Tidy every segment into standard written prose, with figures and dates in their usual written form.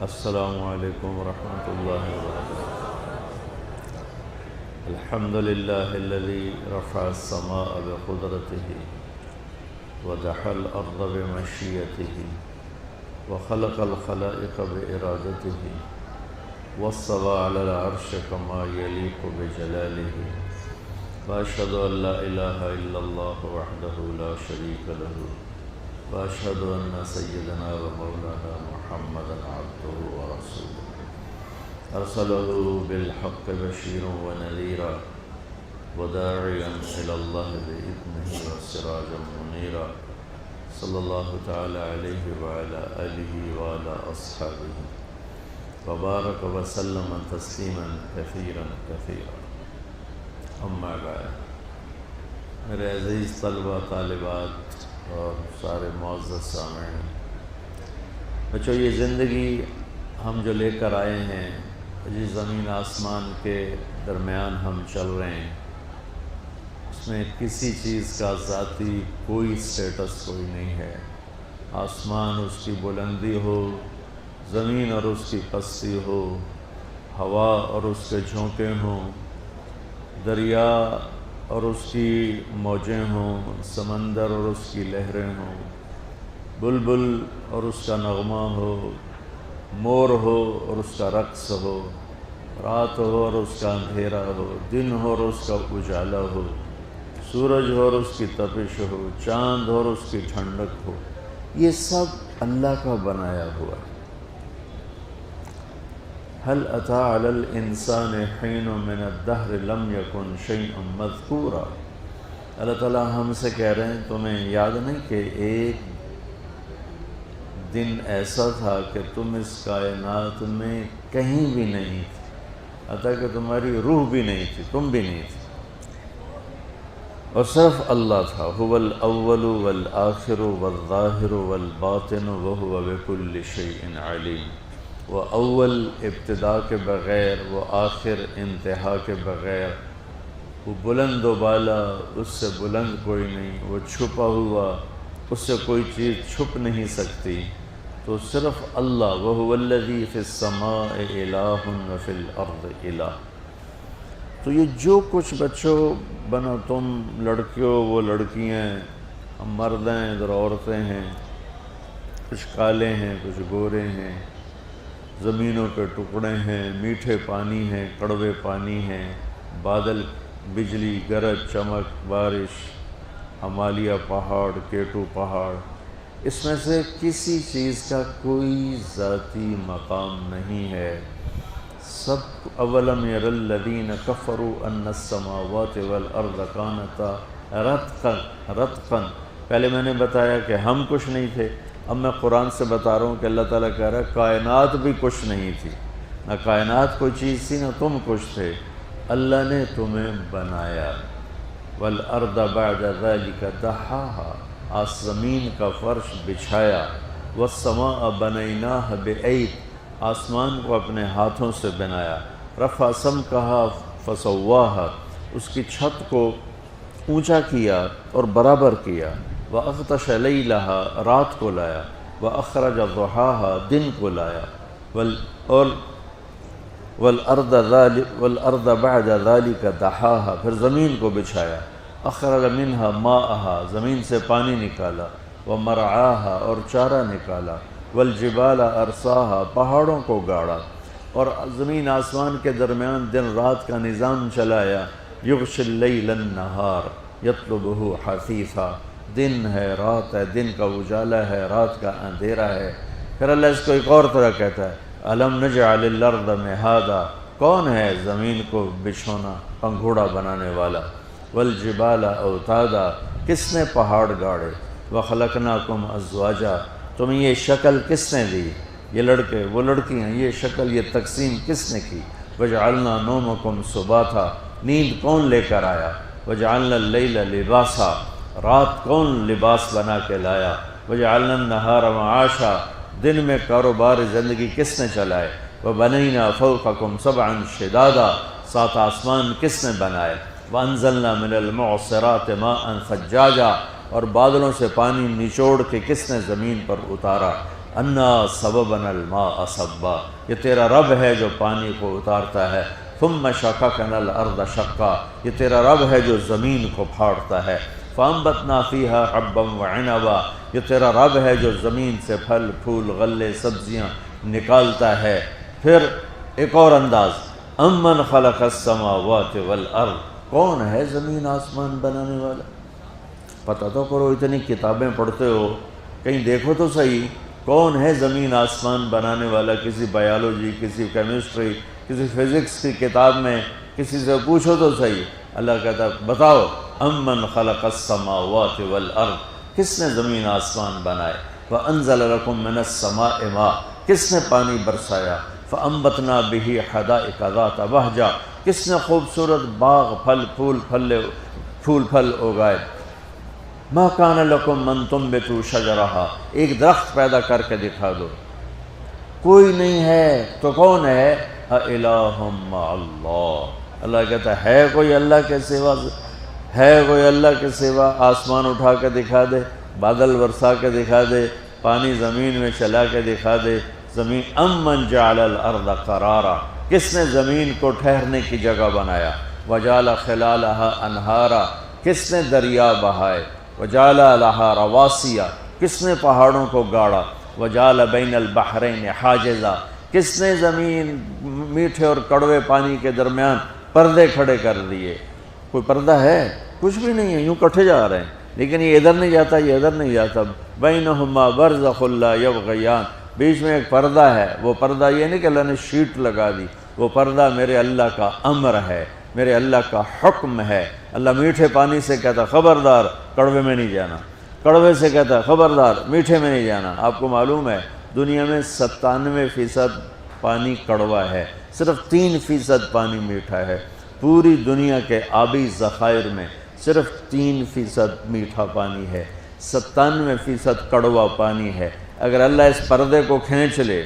السلام علیکم ورحمۃ اللہ وبرکاتہ۔ الحمد للہ الذی رفع السماء بقدرته ودحى الأرض بمشیئته وخلق الخلائق بإرادته واستوى على العرش كما يليق بجلاله وأشهد أن لا إله إلا الله وحده لا شريك له وأشهد أن سيدنا ومولانا محمدا عبده ورسوله أرسله بالحق بشيرا ونذيرا وداعيا إلى الله بإذنه وسراجا منيرا صلى الله تعالى عليه وعلى آله وعلى أصحابه وبارك وسلم تسليما كثيرا كثيرا أما بعد۔ میرے عزیز طلبہ طالبات اور سارے معزز سامعین، بچوں، یہ زندگی ہم جو لے کر آئے ہیں، جس زمین آسمان کے درمیان ہم چل رہے ہیں، اس میں کسی چیز کا ذاتی کوئی سٹیٹس کوئی نہیں ہے۔ آسمان اس کی بلندی ہو، زمین اور اس کی پستی ہو، ہوا اور اس کے جھونکے ہوں، دریا اور اس کی موجیں ہوں، سمندر اور اس کی لہریں ہوں، بلبل اور اس کا نغمہ ہو، مور ہو اور اس کا رقص ہو، رات ہو اور اس کا اندھیرا ہو، دن ہو اور اس کا اجالا ہو، سورج ہو اور اس کی تپش ہو، چاند ہو اور اس کی ٹھنڈک ہو، یہ سب اللہ کا بنایا ہوا ہے۔ هل أتى على الإنسان حين من الدهر لم يكن شيئا مذكورا۔ اللہ تعالیٰ ہم سے کہہ رہے ہیں تمہیں یاد نہیں کہ ایک دن ایسا تھا کہ تم اس کائنات میں کہیں بھی نہیں تھے، حتیٰ کہ تمہاری روح بھی نہیں تھی، تم بھی نہیں تھے، اور صرف اللہ تھا۔ هو الأول والآخر والظاہر والباطن وهو بكل شيء علیم۔ وہ اول ابتدا کے بغیر، وہ آخر انتہا کے بغیر، وہ بلند و بالا، اس سے بلند کوئی نہیں، وہ چھپا ہوا، اس سے کوئی چیز چھپ نہیں سکتی، تو صرف اللہ۔ وَهُوَ الَّذِي فِي السَّمَاءِ إِلَٰهٌ وَفِي الْأَرْضِ إِلَٰهٌ۔ تو یہ جو کچھ بچوں بنا، تم لڑکیوں، وہ لڑکیاں، ہم مرد ہیں، ادھر عورتیں ہیں، کچھ کالے ہیں، کچھ گورے ہیں، زمینوں کے ٹکڑے ہیں، میٹھے پانی ہیں، کڑوے پانی ہیں، بادل، بجلی، گرج، چمک، بارش، ہمالیہ پہاڑ، کیٹو پہاڑ، اس میں سے کسی چیز کا کوئی ذاتی مقام نہیں ہے۔ سب اولم یر الذین کفروا ان السماوات والارض کانتا رتقا۔ پہلے میں نے بتایا کہ ہم کچھ نہیں تھے، اب میں قرآن سے بتا رہا ہوں کہ اللہ تعالیٰ کہہ رہا ہے کائنات بھی کچھ نہیں تھی، نہ کائنات کوئی چیز تھی نہ تم کچھ تھے، اللہ نے تمہیں بنایا۔ والارض بعد ذلك دحاها، آس زمین کا فرش بچھایا، والسماء بنیناها بأید، آسمان کو اپنے ہاتھوں سے بنایا، رفع سمکها فسواها، اس کی چھت کو اونچا کیا اور برابر کیا، وَأَغْطَشَ لَيْلَهَا، رات کو لایا، وَأَخْرَجَ ضُحَاهَا، دن کو لایا، وَالْأَرْضَ بَعْدَ ذَلِكَ دَحَاهَا، پھر زمین کو بچھایا، أَخْرَجَ مِنْهَا مَاءَهَا، زمین سے پانی نکالا، وَمَرْعَاهَا، اور چارہ نکالا، وَالْجِبَالَ أَرْسَاهَا، پہاڑوں کو گاڑا، اور زمین آسمان کے درمیان دن رات کا نظام چلایا، يُغْشِ اللَّيْلَ النَّهَارَ يَطْلُبُهُ حَثِيثًا، دن ہے، رات ہے، دن کا اجالا ہے، رات کا اندھیرا ہے۔ پھر اللہ اس کو ایک اور طرح کہتا ہے، أَلَمْ نَجْعَلِ الْأَرْضَ مِهَادًا، کون ہے زمین کو بچھونا، پنگھوڑا بنانے والا، وَالْجِبَالَ أَوْتَادًا، کس نے پہاڑ گاڑے، وَخَلَقْنَاكُمْ أَزْوَاجًا، تمہیں یہ شکل کس نے دی، یہ لڑکے وہ لڑکیاں، یہ شکل، یہ تقسیم کس نے کی، وَجَعَلْنَا نَوْمَكُمْ سُبَاتًا، نیند کون لے کر آیا، وَجَعَلْنَا اللَّيْلَ لِبَاسًا، رات کون لباس بنا کے لایا، وَجَعَلْنَا النَّهَارَ مَعَاشًا، دن میں کاروبار زندگی کس نے چلائے، وَبَنَيْنَا فَوْقَكُمْ سَبْعًا شِدَادًا، سات آسمان کس نے بنائے، وَأَنزَلْنَا مِنَ الْمُعْصِرَاتِ مَاءً ثَجَّاجًا، اور بادلوں سے پانی نچوڑ کے کس نے زمین پر اتارا، انا صببنا الماء صبا، یہ تیرا رب ہے جو پانی کو اتارتا ہے، ثم شققنا الارض شقا، یہ تیرا رب ہے جو زمین کو پھاڑتا ہے، فانبتنا فیہا حبا وعنبا، یہ تیرا رب ہے جو زمین سے پھل پھول غلے سبزیاں نکالتا ہے۔ پھر ایک اور انداز، امن خلق السماوات والارض، کون ہے زمین آسمان بنانے والا؟ پتہ تو کرو، اتنی کتابیں پڑھتے ہو، کہیں دیکھو تو صحیح کون ہے زمین آسمان بنانے والا؟ کسی بایولوجی، کسی کیمسٹری، کسی فزکس کی کتاب میں کسی سے پوچھو تو صحیح۔ اللہ کہتا ہے بتاؤ، امن خلق السماوات والارض، کس نے زمین آسمان بنائے؟ وانزل لکم من السماء ماء، کس نے پانی برسایا؟ فانبتنا بہ حدائق ذات بہجہ، کس نے خوبصورت باغ پھل پھول اگائے؟ ما کان لکم ان تنبتوا شجرہا، ایک درخت پیدا کر کے دکھا دو۔ کوئی نہیں ہے تو کون ہے؟ اِلٰہٌ مع اللہ، اللہ کہتا ہے کوئی اللہ کے سوا؟ ہے کوئی اللہ کے سوا؟ آسمان اٹھا کے دکھا دے، بادل برسا کے دکھا دے، پانی زمین میں چلا کے دکھا دے۔ زمین امن جعل الارض قرارا، کس نے زمین کو ٹھہرنے کی جگہ بنایا؟ وجعل خلالہا انہارا، کس نے دریا بہائے؟ وجعل لہا رواسیا، کس نے پہاڑوں کو گاڑا؟ وجعل بین البحرین حاجزا، کس نے زمین میٹھے اور کڑوے پانی کے درمیان پردے کھڑے کر دیے؟ کوئی پردہ ہے؟ کچھ بھی نہیں ہے، یوں کٹھے جا رہے ہیں، لیکن یہ ادھر نہیں جاتا، یہ ادھر نہیں جاتا۔ بینہما برزخ لا یبغیان، بیچ میں ایک پردہ ہے۔ وہ پردہ یہ نہیں کہ اللہ نے شیٹ لگا دی، وہ پردہ میرے اللہ کا امر ہے، میرے اللہ کا حکم ہے۔ اللہ میٹھے پانی سے کہتا خبردار کڑوے میں نہیں جانا، کڑوے سے کہتا خبردار میٹھے میں نہیں جانا۔ آپ کو معلوم ہے دنیا میں 97% پانی کڑوا ہے، صرف 3% پانی میٹھا ہے۔ پوری دنیا کے آبی ذخائر میں صرف 3% میٹھا پانی ہے، 97% کڑوا پانی ہے۔ اگر اللہ اس پردے کو کھینچ لے،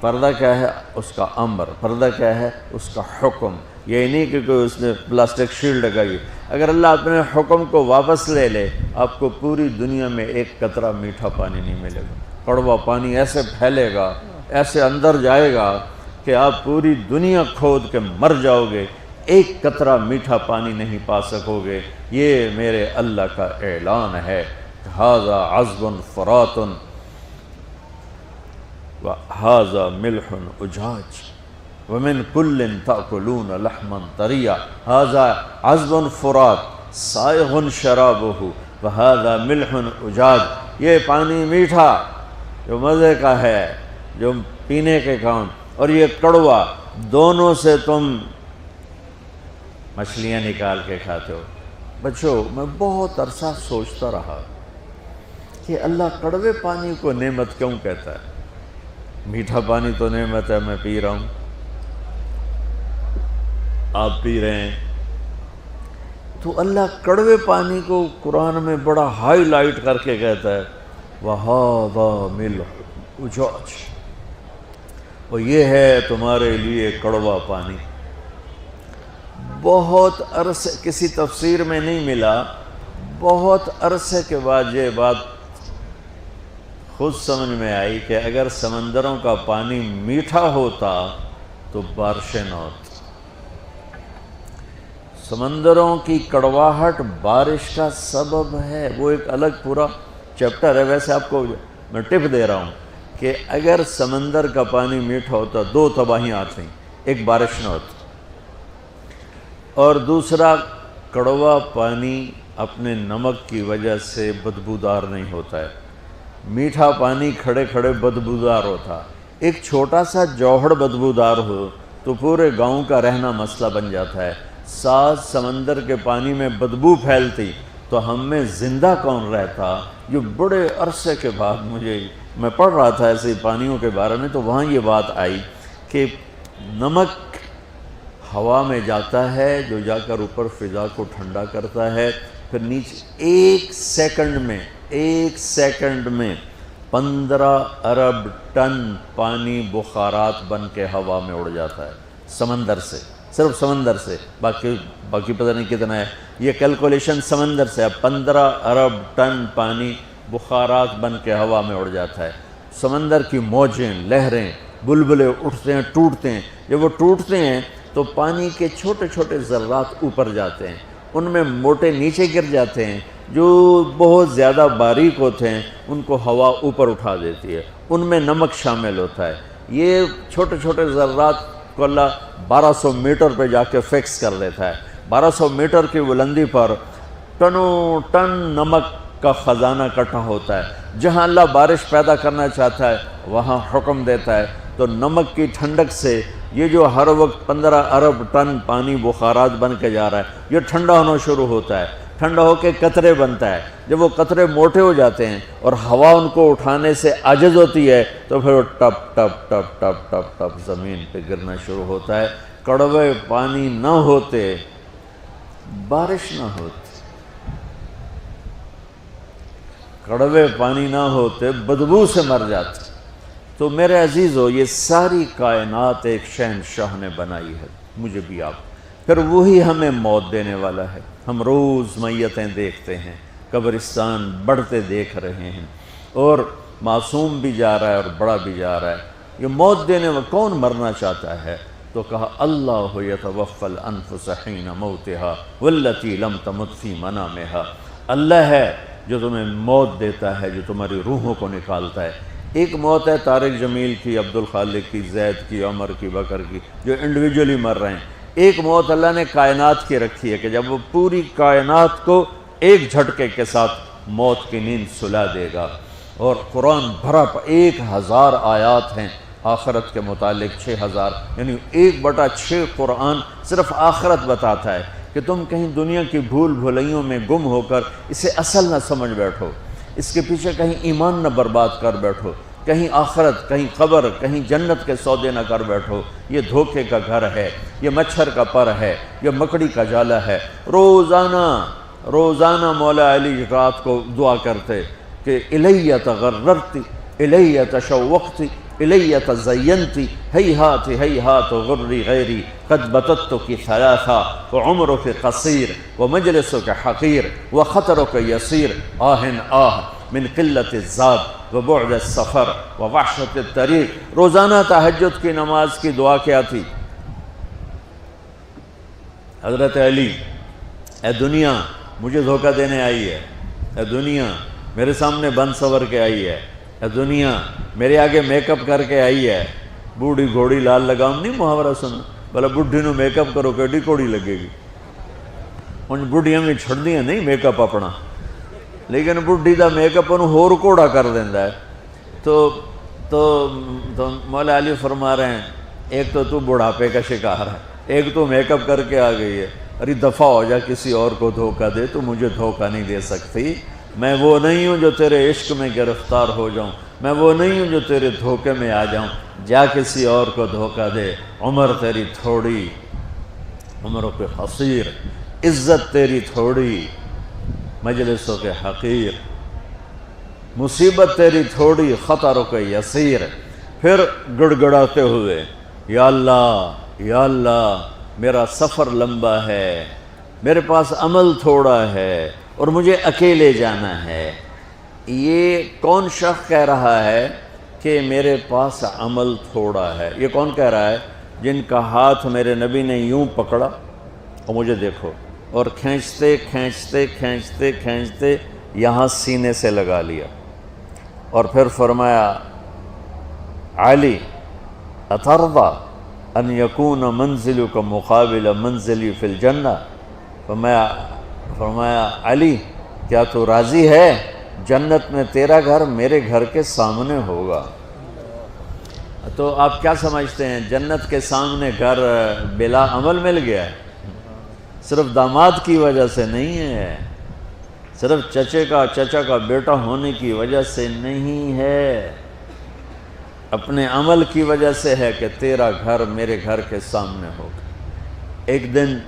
پردہ کیا ہے؟ اس کا امر، پردہ کیا ہے؟ اس کا حکم۔ یہ نہیں کہ کوئی اس نے پلاسٹک شیلڈ لگائی، اگر اللہ اپنے حکم کو واپس لے لے، آپ کو پوری دنیا میں ایک قطرہ میٹھا پانی نہیں ملے گا۔ کڑوا پانی ایسے پھیلے گا، ایسے اندر جائے گا کہ آپ پوری دنیا کھود کے مر جاؤ گے، ایک قطرہ میٹھا پانی نہیں پا سکو گے۔ یہ میرے اللہ کا اعلان ہے۔ ھذا عذب فرات وَهَذَا مِلْحٌ أُجَاجٌ وَمِنْ كُلٍّ تَأْكُلُونَ لَحْمًا طَرِيًّا هَذَا عَذْبٌ فُرَاتٌ سَائِغٌ شَرَابُهُ وَهَذَا مِلْحٌ أُجَاجٌ، یہ پانی میٹھا جو مزے کا ہے، جو پینے کے کام، اور یہ کڑوا، دونوں سے تم مچھلیاں نکال کے کھاتے ہو۔ بچوں، میں بہت عرصہ سوچتا رہا کہ اللہ کڑوے پانی کو نعمت کیوں کہتا ہے؟ میٹھا پانی تو نعمت ہے، میں پی رہا ہوں، آپ پی رہے ہیں، تو اللہ کڑوے پانی کو قرآن میں بڑا ہائی لائٹ کر کے کہتا ہے وَهَذَا مِلْحٌ أُجَاجٌ، اور یہ ہے تمہارے لیے کڑوا پانی۔ بہت عرصے، کسی تفسیر میں نہیں ملا، بہت عرصے کے بعد یہ بات خود سمجھ میں آئی کہ اگر سمندروں کا پانی میٹھا ہوتا تو بارشیں نہ ہوتی۔ سمندروں کی کڑواہٹ بارش کا سبب ہے، وہ ایک الگ پورا چیپٹر ہے۔ ویسے آپ کو میں ٹپ دے رہا ہوں کہ اگر سمندر کا پانی میٹھا ہوتا 2 تباہیاں آتی، ایک بارش نہ ہوتی، اور دوسرا کڑوا پانی اپنے نمک کی وجہ سے بدبودار نہیں ہوتا ہے۔ میٹھا پانی کھڑے کھڑے بدبودار ہوتا، ایک چھوٹا سا جوہر بدبودار ہو تو پورے گاؤں کا رہنا مسئلہ بن جاتا ہے۔ ساتھ سمندر کے پانی میں بدبو پھیلتی تو ہم میں زندہ کون رہتا؟ جو بڑے عرصے کے بعد میں پڑھ رہا تھا ایسے پانیوں کے بارے میں، تو وہاں یہ بات آئی کہ نمک ہوا میں جاتا ہے، جو جا کر اوپر فضا کو ٹھنڈا کرتا ہے، پھر نیچے ایک سیکنڈ میں 15 ارب ٹن پانی بخارات بن کے ہوا میں اڑ جاتا ہے سمندر سے، صرف سمندر سے، باقی پتہ نہیں کتنا ہے، یہ کیلکولیشن سمندر سے ہے۔ 15 ارب ٹن پانی بخارات بن کے ہوا میں اڑ جاتا ہے۔ سمندر کی موجیں، لہریں، بلبلے اٹھتے ہیں، ٹوٹتے ہیں. جب وہ ٹوٹتے ہیں تو پانی کے چھوٹے چھوٹے ذرات اوپر جاتے ہیں، ان میں موٹے نیچے گر جاتے ہیں، جو بہت زیادہ باریک ہوتے ہیں ان کو ہوا اوپر اٹھا دیتی ہے، ان میں نمک شامل ہوتا ہے. یہ چھوٹے چھوٹے ذرات کو اللہ 1200 میٹر پہ جا کے فکس کر دیتا ہے. 1200 میٹر کی بلندی پر ٹنوں ٹن نمک کا خزانہ اکٹھا ہوتا ہے. جہاں اللہ بارش پیدا کرنا چاہتا ہے وہاں حکم دیتا ہے، تو نمک کی ٹھنڈک سے یہ جو ہر وقت 15 ارب ٹن پانی بخارات بن کے جا رہا ہے، یہ ٹھنڈا ہونا شروع ہوتا ہے. ٹھنڈا ہو کے قطرے بنتا ہے. جب وہ قطرے موٹے ہو جاتے ہیں اور ہوا ان کو اٹھانے سے عاجز ہوتی ہے تو پھر وہ ٹپ ٹپ ٹپ ٹپ ٹپ ٹپ زمین پہ گرنا شروع ہوتا ہے. کڑوے پانی نہ ہوتے بارش نہ ہوتی، کڑوے پانی نہ ہوتے بدبو سے مر جاتے. تو میرے عزیزو، یہ ساری کائنات ایک شہنشاہ نے بنائی ہے، مجھے بھی آپ. پھر وہی ہمیں موت دینے والا ہے. ہم روز میتیں دیکھتے ہیں، قبرستان بڑھتے دیکھ رہے ہیں، اور معصوم بھی جا رہا ہے اور بڑا بھی جا رہا ہے. یہ موت دینے والا کون مرنا چاہتا ہے؟ تو کہا اللہ یتوفی الانفس حین موتها والتی لم تمت فی منامها. اللہ ہے جو تمہیں موت دیتا ہے، جو تمہاری روحوں کو نکالتا ہے. ایک موت ہے طارق جمیل کی، عبد الخالق کی، زید کی، عمر کی، بکر کی، جو انڈیویجولی مر رہے ہیں. ایک موت اللہ نے کائنات کی رکھی ہے کہ جب وہ پوری کائنات کو ایک جھٹکے کے ساتھ موت کی نیند سلا دے گا. اور قرآن بھرا 1000 آیات ہیں آخرت کے متعلق، 6000، یعنی 1/6 قرآن صرف آخرت بتاتا ہے کہ تم کہیں دنیا کی بھول بھلائیوں میں گم ہو کر اسے اصل نہ سمجھ بیٹھو، اس کے پیچھے کہیں ایمان نہ برباد کر بیٹھو، کہیں آخرت، کہیں قبر، کہیں جنت کے سودے نہ کر بیٹھو. یہ دھوکے کا گھر ہے، یہ مچھر کا پر ہے، یہ مکڑی کا جالا ہے. روزانہ مولا علی رات کو دعا کرتے کہ الیہ تغررتی، الیہ تشوقتی، الیہ تزینتی، ہیہات ہیہات غری غیری قد بتتک ثلاثا وعمرک قصیر ومجلسک حقیر وخطرک یسیر آہن آہ من قلت الزاد وبعد السفر ووحشت الطریق. روزانہ تہجد کی نماز کی دعا کیا تھی؟ حضرت علی، اے دنیا مجھے دھوکہ دینے آئی ہے، اے دنیا میرے سامنے بند سور کے آئی ہے، اے دنیا میرے آگے میک اپ کر کے آئی ہے. بوڑھی گھوڑی لال لگام نہیں محاورہ سنا، بلا بڈھی نو میک اپ کرو کیڈی کوڑی لگے گی. ان بڈھیاں میں چھڑ دیاں نہیں میک اپ اپنا، لیکن بڈھی دا میک اپ انہوں ہور کوڑا کر دیندہ ہے. تو مولا علی فرما رہے ہیں ایک تو بڑھاپے کا شکار ہے، ایک تو میک اپ کر کے آ گئی ہے. ارے دفع ہو جا، کسی اور کو دھوکہ دے، تو مجھے دھوکہ نہیں دے سکتی. میں وہ نہیں ہوں جو تیرے عشق میں گرفتار ہو جاؤں، میں وہ نہیں ہوں جو تیرے دھوکے میں آ جاؤں. جا کسی اور کو دھوکہ دے. عمر تیری تھوڑی، عمروں کے قصیر، عزت تیری تھوڑی، مجلسوں کے حقیر، مصیبت تیری تھوڑی، خطروں کے یسیر. پھر گڑ گڑاتے ہوئے یا اللہ یا اللہ میرا سفر لمبا ہے، میرے پاس عمل تھوڑا ہے اور مجھے اکیلے جانا ہے. یہ کون شخص کہہ رہا ہے کہ میرے پاس عمل تھوڑا ہے؟ یہ کون کہہ رہا ہے؟ جن کا ہاتھ میرے نبی نے یوں پکڑا اور مجھے دیکھو، اور کھینچتے کھینچتے کھینچتے کھینچتے یہاں سینے سے لگا لیا، اور پھر فرمایا علی اترضی ان یکون منزلک مقابل منزلی فی الجنہ. فرمایا علی کیا تو راضی ہے جنت میں تیرا گھر میرے گھر کے سامنے ہوگا؟ تو آپ کیا سمجھتے ہیں جنت کے سامنے گھر بلا عمل مل گیا ہے؟ صرف داماد کی وجہ سے نہیں ہے، صرف چچا کا بیٹا ہونے کی وجہ سے نہیں ہے، اپنے عمل کی وجہ سے ہے کہ تیرا گھر میرے گھر کے سامنے ہوگا. ایک دن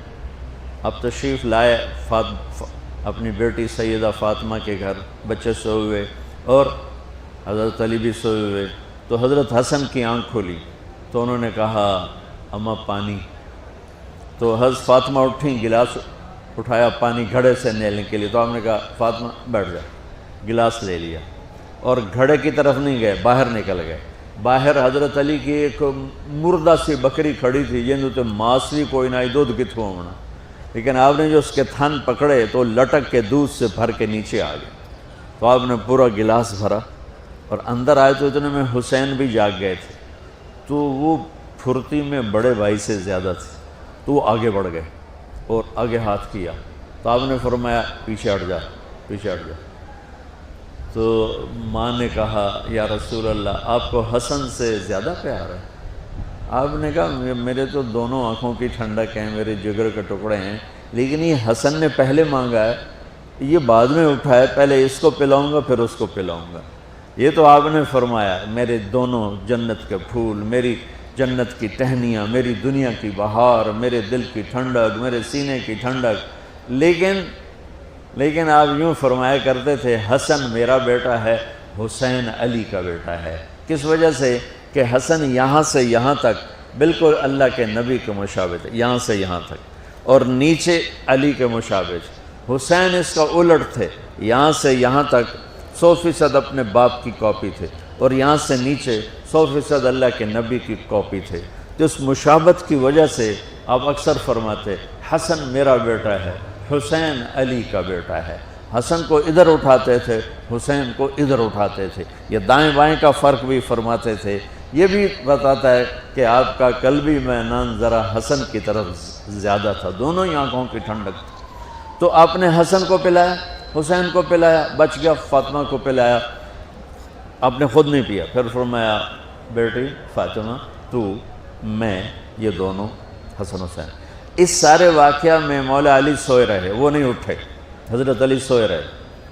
اب تشریف لائے اپنی بیٹی سیدہ فاطمہ کے گھر، بچے سوئے ہوئے اور حضرت علی بھی سوئے ہوئے. تو حضرت حسن کی آنکھ کھولی تو انہوں نے کہا اماں پانی. تو حضرت فاطمہ اٹھیں، گلاس اٹھایا پانی گھڑے سے لینے کے لیے. تو آپ نے کہا فاطمہ بیٹھ جا. گلاس لے لیا اور گھڑے کی طرف نہیں گئے، باہر نکل گئے۔ باہر حضرت علی کی ایک مردہ سی بکری کھڑی تھی، یہ تو ماس بھی کوئی نہ دودھ کتوں ہونا، لیکن آپ نے جو اس کے تھن پکڑے تو لٹک کے دودھ سے بھر کے نیچے آ گئے۔ تو آپ نے پورا گلاس بھرا اور اندر آئے تو اتنے میں حسین بھی جاگ گئے تھے، تو وہ پھرتی میں بڑے بھائی سے زیادہ تھے، تو وہ آگے بڑھ گئے اور آگے ہاتھ کیا، تو آپ نے فرمایا پیچھے ہٹ جا، پیچھے ہٹ جا۔ تو ماں نے کہا یا رسول اللہ آپ کو حسن سے زیادہ پیار ہے؟ آپ نے کہا میرے تو دونوں آنکھوں کی ٹھنڈک ہیں، میرے جگر کے ٹکڑے ہیں، لیکن یہ حسن نے پہلے مانگا ہے، یہ بعد میں اٹھا ہے، پہلے اس کو پلاؤں گا پھر اس کو پلاؤں گا۔ یہ تو آپ نے فرمایا میرے دونوں جنت کے پھول، میری جنت کی ٹہنیاں، میری دنیا کی بہار، میرے دل کی ٹھنڈک، میرے سینے کی ٹھنڈک، لیکن آپ یوں فرمایا کرتے تھے حسن میرا بیٹا ہے، حسین علی کا بیٹا ہے۔ کس وجہ سے؟ کہ حسن یہاں سے یہاں تک بالکل اللہ کے نبی کے مشابہ تھے، یہاں سے یہاں تک، اور نیچے علی کے مشابہ تھے۔ حسین اس کا الٹ تھے، یہاں سے یہاں تک 100% اپنے باپ کی کاپی تھے، اور یہاں سے نیچے 100% اللہ کے نبی کی کاپی تھے۔ تو اس مشابہت کی وجہ سے آپ اکثر فرماتے حسن میرا بیٹا ہے، حسین علی کا بیٹا ہے۔ حسن کو ادھر اٹھاتے تھے، حسین کو ادھر اٹھاتے تھے، یہ دائیں بائیں کا فرق بھی فرماتے تھے۔ یہ بھی بتاتا ہے کہ آپ کا قلبی میلان ذرا حسن کی طرف زیادہ تھا، دونوں ہی آنکھوں کی ٹھنڈک تھی۔ تو آپ نے حسن کو پلایا، حسین کو پلایا، بچ گیا فاطمہ کو پلایا، آپ نے خود نہیں پیا۔ پھر فرمایا بیٹی فاطمہ تو میں یہ دونوں حسن حسین۔ اس سارے واقعہ میں مولا علی سوئے رہے، وہ نہیں اٹھے، حضرت علی سوئے رہے،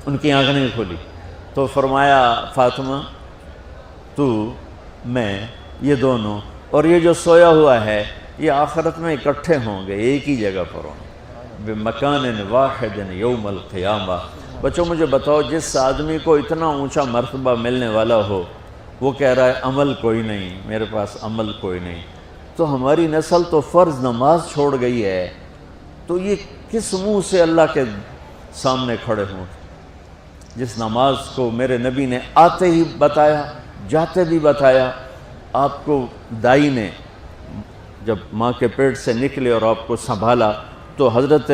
ان کی آنکھ نہیں کھلی۔ تو فرمایا فاطمہ تو میں یہ دونوں، اور یہ جو سویا ہوا ہے یہ آخرت میں اکٹھے ہوں گے، ایک ہی جگہ پر ہوں گے، بمکان واحد یوم القیامہ۔ بچوں مجھے بتاؤ، جس آدمی کو اتنا اونچا مرتبہ ملنے والا ہو، وہ کہہ رہا ہے عمل کوئی نہیں، میرے پاس عمل کوئی نہیں، تو ہماری نسل تو فرض نماز چھوڑ گئی ہے، تو یہ کس منہ سے اللہ کے سامنے کھڑے ہوں؟ جس نماز کو میرے نبی نے آتے ہی بتایا، جاتے بھی بتایا، آپ کو دائی نے جب ماں کے پیٹ سے نکلے اور آپ کو سنبھالا تو حضرت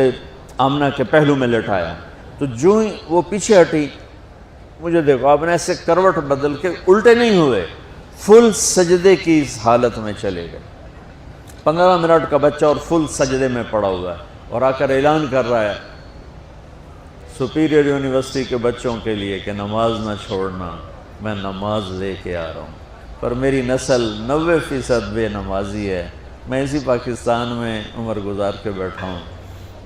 آمنہ کے پہلو میں لٹایا، تو جو ہی وہ پیچھے ہٹی، مجھے دیکھو آپ نے ایسے کروٹ بدل کے الٹے نہیں ہوئے، فل سجدے کی اس حالت میں چلے گئے۔ 15 منٹ کا بچہ اور فل سجدے میں پڑا ہوا ہے، اور آ کر اعلان کر رہا ہے سپیریئر یونیورسٹی کے بچوں کے لیے کہ نماز نہ چھوڑنا، میں نماز لے کے آ رہا ہوں۔ پر میری نسل 90% بے نمازی ہے، میں اسی پاکستان میں عمر گزار کے بیٹھا ہوں،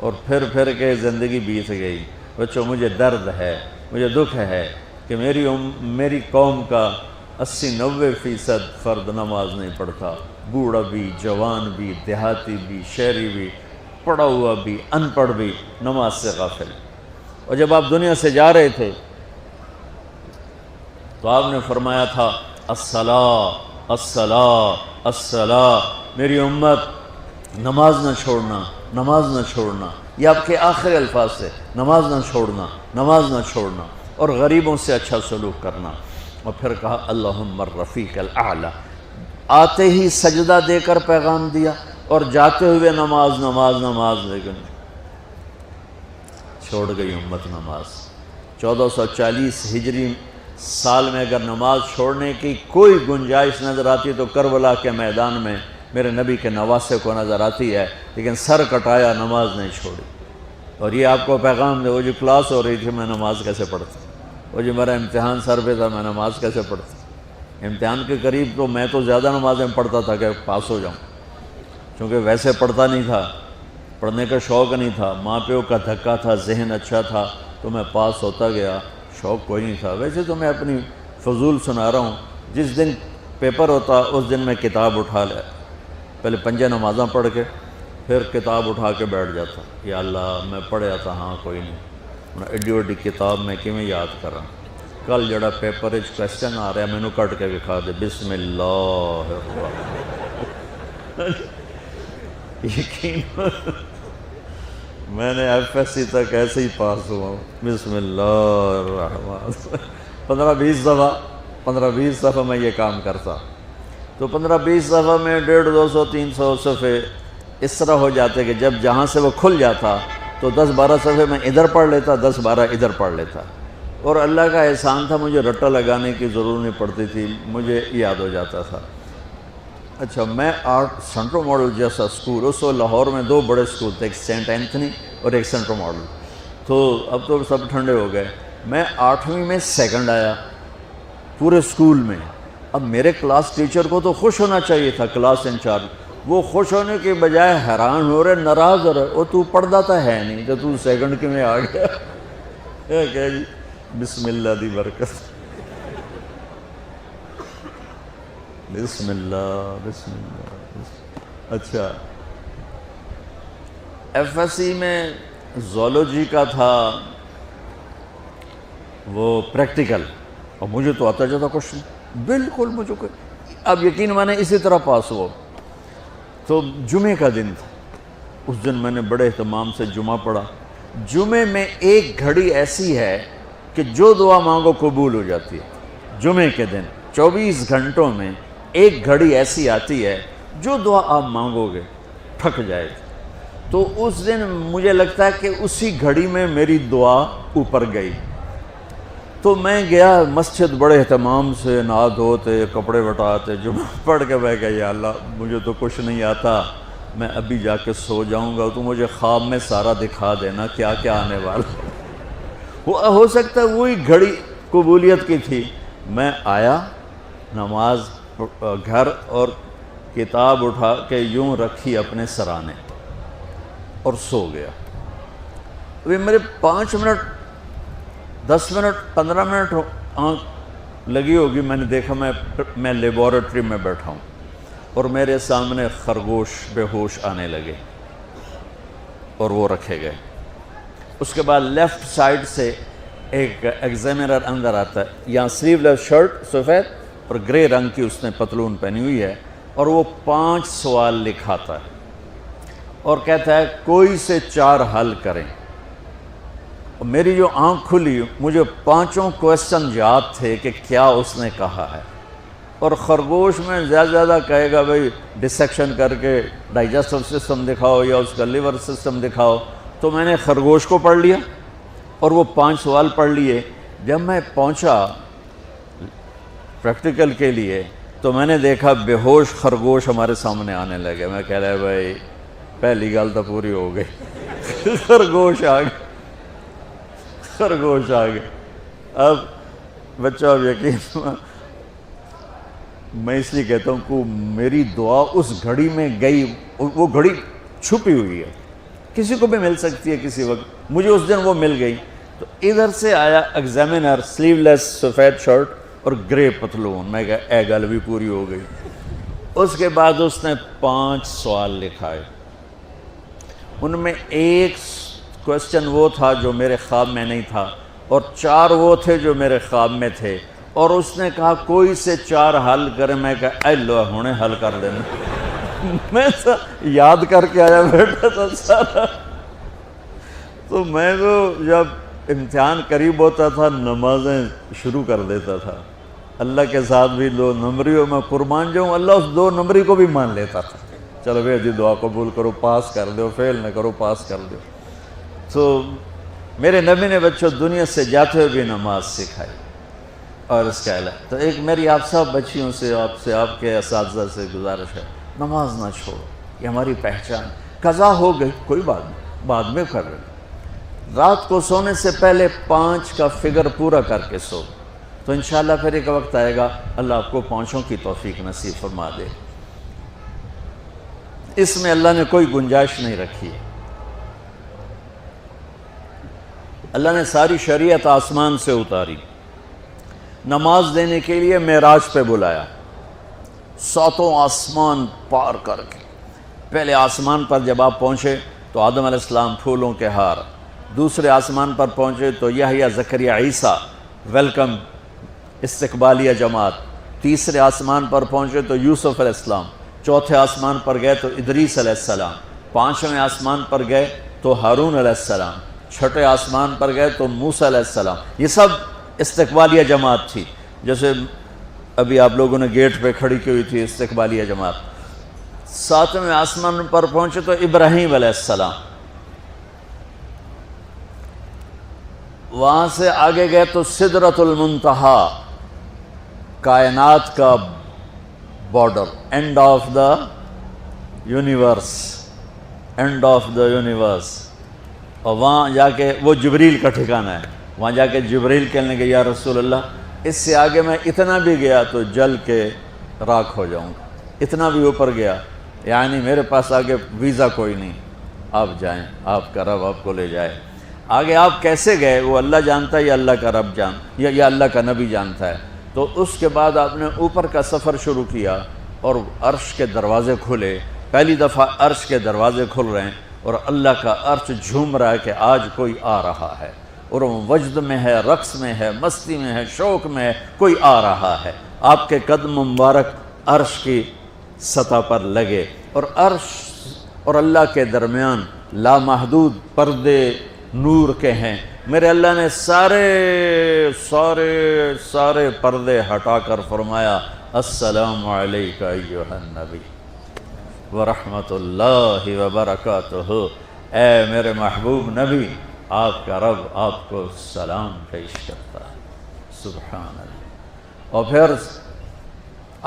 اور پھر کے زندگی بیت گئی۔ بچوں مجھے درد ہے، مجھے دکھ ہے کہ میری قوم کا 80-90% فرد نماز نہیں پڑھتا، بوڑھا بھی، جوان بھی، دیہاتی بھی، شہری بھی، پڑھا ہوا بھی، ان پڑھ بھی، نماز سے غافل۔ اور جب آپ دنیا سے جا رہے تھے تو آپ نے فرمایا تھا الصلاۃ الصلاۃ الصلاۃ، میری امت نماز نہ چھوڑنا، نماز نہ چھوڑنا، یہ آپ کے آخری الفاظ سے، نماز نہ چھوڑنا، نماز نہ چھوڑنا، اور غریبوں سے اچھا سلوک کرنا۔ اور پھر کہا اللہم الرفیق الاعلی، آتے ہی سجدہ دے کر پیغام دیا، اور جاتے ہوئے نماز نماز نماز، لیکن چھوڑ گئی امت نماز۔ 1440 ہجری سال میں اگر نماز چھوڑنے کی کوئی گنجائش نظر آتی تو کربلا کے میدان میں میرے نبی کے نواسے کو نظر آتی ہے، لیکن سر کٹایا، نماز نہیں چھوڑی۔ اور یہ آپ کو پیغام دے، وہ جو کلاس ہو رہی تھی میں نماز کیسے پڑھتا، وہ جو میرا امتحان سر پہ تھا میں نماز کیسے پڑھتا۔ امتحان کے قریب تو میں تو زیادہ نمازیں پڑھتا تھا کہ پاس ہو جاؤں، کیونکہ ویسے پڑھتا نہیں تھا، پڑھنے کا شوق نہیں تھا، ماں پیو کا دھکا تھا، ذہن اچھا تھا تو میں پاس ہوتا گیا، شوق کوئی نہیں تھا۔ ویسے تو میں اپنی فضول سنا رہا ہوں، جس دن پیپر ہوتا اس دن میں کتاب اٹھا لیا، پہلے 5 نمازاں پڑھ کے پھر کتاب اٹھا کے بیٹھ جاتا، یا اللہ میں پڑھیا تھا، ہاں کوئی نہیں، ایڈی وڈی کتاب میں کیویں یاد کراں، کل جڑا پیپر وچ کوسچن آ رہا مینوں کٹ کے دکھا دے، بسم اللہ الرحمن۔ یقین میں نے ایف ایس سی تک ایسے ہی پاس ہوا ہوں، بسم اللہ الرحمن۔ 15-20 دفعہ میں یہ کام کرتا. تو 15-20 دفعہ میں 150, 200, 300 صفحے اس طرح ہو جاتے کہ جب جہاں سے وہ کھل جاتا تو 10-12 صفحے میں ادھر پڑھ لیتا, 10-12 ادھر پڑھ لیتا. اور اللہ کا احسان تھا, مجھے رٹا لگانے کی ضرورت نہیں پڑتی تھی, مجھے یاد ہو جاتا تھا. اچھا, میں سینٹرل ماڈل جیسا اسکول, اس وقت لاہور میں 2 بڑے اسکول تھے, ایک سینٹ اینتھنی اور ایک سینٹرل ماڈل. تو اب تو سب ٹھنڈے ہو گئے. میں 8ویں میں سیکنڈ آیا پورے اسکول میں. اب میرے کلاس ٹیچر کو تو خوش ہونا چاہیے تھا, کلاس انچارج. وہ خوش ہونے کے بجائے حیران ہو رہے, ناراض ہو رہے, وہ تو پڑھتا تھا ہے نہیں تو سیکنڈ کے میں آ گیا. کیا جی, بسم اللہ دی برکت, بسم اللہ, بسم اللہ. اچھا, ایف ایس سی میں زولوجی کا تھا وہ پریکٹیکل, اور مجھے تو آتا جاتا کچھ نہیں بالکل, مجھے کوئی. اب یقین مانے اسی طرح پاس ہوا. تو جمعے کا دن تھا, اس دن میں نے بڑے اہتمام سے جمعہ پڑھا. جمعے میں ایک گھڑی ایسی ہے کہ جو دعا مانگو قبول ہو جاتی ہے. جمعے کے دن 24 گھنٹوں میں ایک گھڑی ایسی آتی ہے جو دعا آپ مانگو گے ٹھک جائے گی. تو اس دن مجھے لگتا ہے کہ اسی گھڑی میں میری دعا اوپر گئی. تو میں گیا مسجد بڑے اہتمام سے, نہا دھوتے, کپڑے وٹاتے, جمعہ پڑھ کے میں کہا یا اللہ مجھے تو کچھ نہیں آتا, میں ابھی جا کے سو جاؤں گا, تو مجھے خواب میں سارا دکھا دینا کیا کیا آنے والا. ہو سکتا ہے وہی گھڑی قبولیت کی تھی. میں آیا, نماز گھر, اور کتاب اٹھا کے یوں رکھی اپنے سرانے اور سو گیا. ابھی میرے 5 منٹ 10 منٹ 15 منٹ آنکھ لگی ہوگی, میں نے دیکھا میں لیبارٹری میں بیٹھا ہوں اور میرے سامنے خرگوش بے ہوش آنے لگے اور وہ رکھے گئے. اس کے بعد لیفٹ سائڈ سے ایک ایگزامینر اندر آتا ہے, یہاں سلیو لیس شرٹ سفید اور گرے رنگ کی اس نے پتلون پہنی ہوئی ہے, اور وہ 5 سوال لکھاتا ہے اور کہتا ہے کوئی سے 4 حل کریں. میری جو آنکھ کھلی, مجھے 5 کویسچن یاد تھے کہ کیا اس نے کہا ہے. اور خرگوش میں زیادہ کہے گا بھئی ڈسیکشن کر کے ڈائجسٹو سسٹم دکھاؤ یا اس کا لیور سسٹم دکھاؤ. تو میں نے خرگوش کو پڑھ لیا اور وہ 5 سوال پڑھ لیے. جب میں پہنچا پریکٹیکل کے لیے تو میں نے دیکھا بے ہوش خرگوش ہمارے سامنے آنے لگے. میں کہہ رہا بھائی پہلی گل تو پوری ہو گئی, خرگوش آ گئے, خرگوش آ گئے. اب بچہ اب یقین میں اس لیے کہتا ہوں کہ میری دعا اس گھڑی میں گئی, وہ گھڑی چھپی ہوئی ہے, کسی کو بھی مل سکتی ہے کسی وقت. مجھے اس دن وہ مل گئی. تو ادھر سے آیا ایگزامینر, سلیو لیس سفید شرٹ اور گرے پتلون. میں کہا اے گل بھی پوری ہو گئی. اس کے بعد اس نے 5 سوال لکھائے. ان میں ایک کویسچن وہ تھا جو میرے خواب میں نہیں تھا, اور 4 وہ تھے جو میرے خواب میں تھے. اور اس نے کہا کوئی سے 4 حل کرے. میں کہا اے لو ہونے حل کر دینا. میں یاد کر کے آیا بیٹھا تھا سارا. تو میں تو جب امتحان قریب ہوتا تھا نمازیں شروع کر دیتا تھا. اللہ کے ساتھ بھی 2 نمبریوں میں قربان جاؤں, اللہ اس 2 نمبری کو بھی مان لیتا تھا. چلو بھائی جی دعا قبول کرو, پاس کر دو, فیل نہ کرو, پاس کر دو. تو میرے نبی نے بچوں دنیا سے جاتے ہوئے بھی نماز سکھائی. اور اس کا علاج تو ایک میری آپ سب بچیوں سے, آپ کے اساتذہ سے گزارش ہے, نماز نہ چھوڑو, یہ ہماری پہچان. قضا ہو گئی کوئی بات نہیں, بعد میں کر لیں. رات کو سونے سے پہلے 5 کا فگر پورا کر کے سو, تو انشاءاللہ پھر ایک وقت آئے گا اللہ آپ کو 5 کی توفیق نصیب فرما دے. اس میں اللہ نے کوئی گنجائش نہیں رکھی. اللہ نے ساری شریعت آسمان سے اتاری, نماز دینے کے لیے معراج پہ بلایا, 7 آسمان پار کر کے. پہلے آسمان پر جب آپ پہنچے تو آدم علیہ السلام پھولوں کے ہار, دوسرے آسمان پر پہنچے تو یحییٰ زکریا عیسیٰ ویلکم استقبالیہ جماعت, تیسرے آسمان پر پہنچے تو یوسف علیہ السلام, چوتھے آسمان پر گئے تو ادریس علیہ السلام, 5ویں آسمان پر گئے تو ہارون علیہ السلام, 6ٹھے آسمان پر گئے تو موسیٰ علیہ السلام. یہ سب استقبالیہ جماعت تھی، جیسے ابھی آپ لوگوں نے گیٹ پہ کھڑی کی ہوئی تھی استقبالیہ جماعت۔ 7ویں آسمان پر پہنچے تو ابراہیم علیہ السلام، وہاں سے آگے گئے تو سدرۃ المنتہا، کائنات کا border, and of the universe, and of the universe, اور وہاں جا کے وہ جبریل کا ٹھکانہ ہے، وہاں جا کے جبریل کہنے کہ یا رسول اللہ اس سے آگے میں اتنا بھی گیا تو جل کے راکھ ہو جاؤں گا، اتنا بھی اوپر گیا یعنی میرے پاس آگے ویزا کوئی نہیں، آپ جائیں، آپ کا رب آپ کو لے جائے۔ آگے آپ کیسے گئے وہ اللہ جانتا ہے یا اللہ کا رب یا اللہ کا نبی جانتا ہے۔ تو اس کے بعد آپ نے اوپر کا سفر شروع کیا اور عرش کے دروازے کھلے، پہلی دفعہ عرش کے دروازے کھل رہے ہیں اور اللہ کا عرش جھوم رہا ہے کہ آج کوئی آ رہا ہے، اور وہ وجد میں ہے، رقص میں ہے، مستی میں ہے، شوق میں ہے، کوئی آ رہا ہے۔ آپ کے قدم مبارک عرش کی سطح پر لگے، اور عرش اور اللہ کے درمیان لامحدود پردے نور کے ہیں۔ میرے اللہ نے سارے پردے ہٹا کر فرمایا السلام علیکہ ایھا النبی ورحمۃ اللہ وبرکاتہ، اے میرے محبوب نبی، آپ کا رب آپ کو سلام پیش کرتا ہے۔ سبحان اللہ۔ اور پھر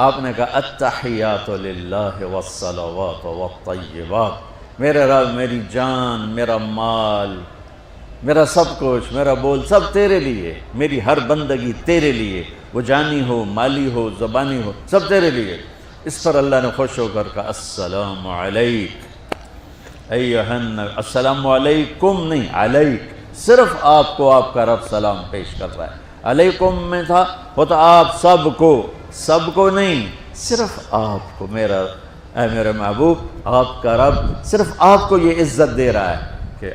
آپ نے کہا التحیات للہ والصلوات والطیبات، میرے رب میری جان، میرا مال، میرا سب کچھ، میرا بول سب تیرے لیے، میری ہر بندگی تیرے لیے، وہ جانی ہو، مالی ہو، زبانی ہو، سب تیرے لیے۔ اس پر اللہ نے خوش ہو کر کہا السلام علیک ایھا النبی، السلام علیکم نہیں، علیک، صرف آپ کو آپ کا رب سلام پیش کر رہا ہے۔ علیکم میں تھا ہوتا آپ سب کو نہیں، صرف آپ کو، اے میرے محبوب، آپ کا رب صرف آپ کو یہ عزت دے رہا ہے کہ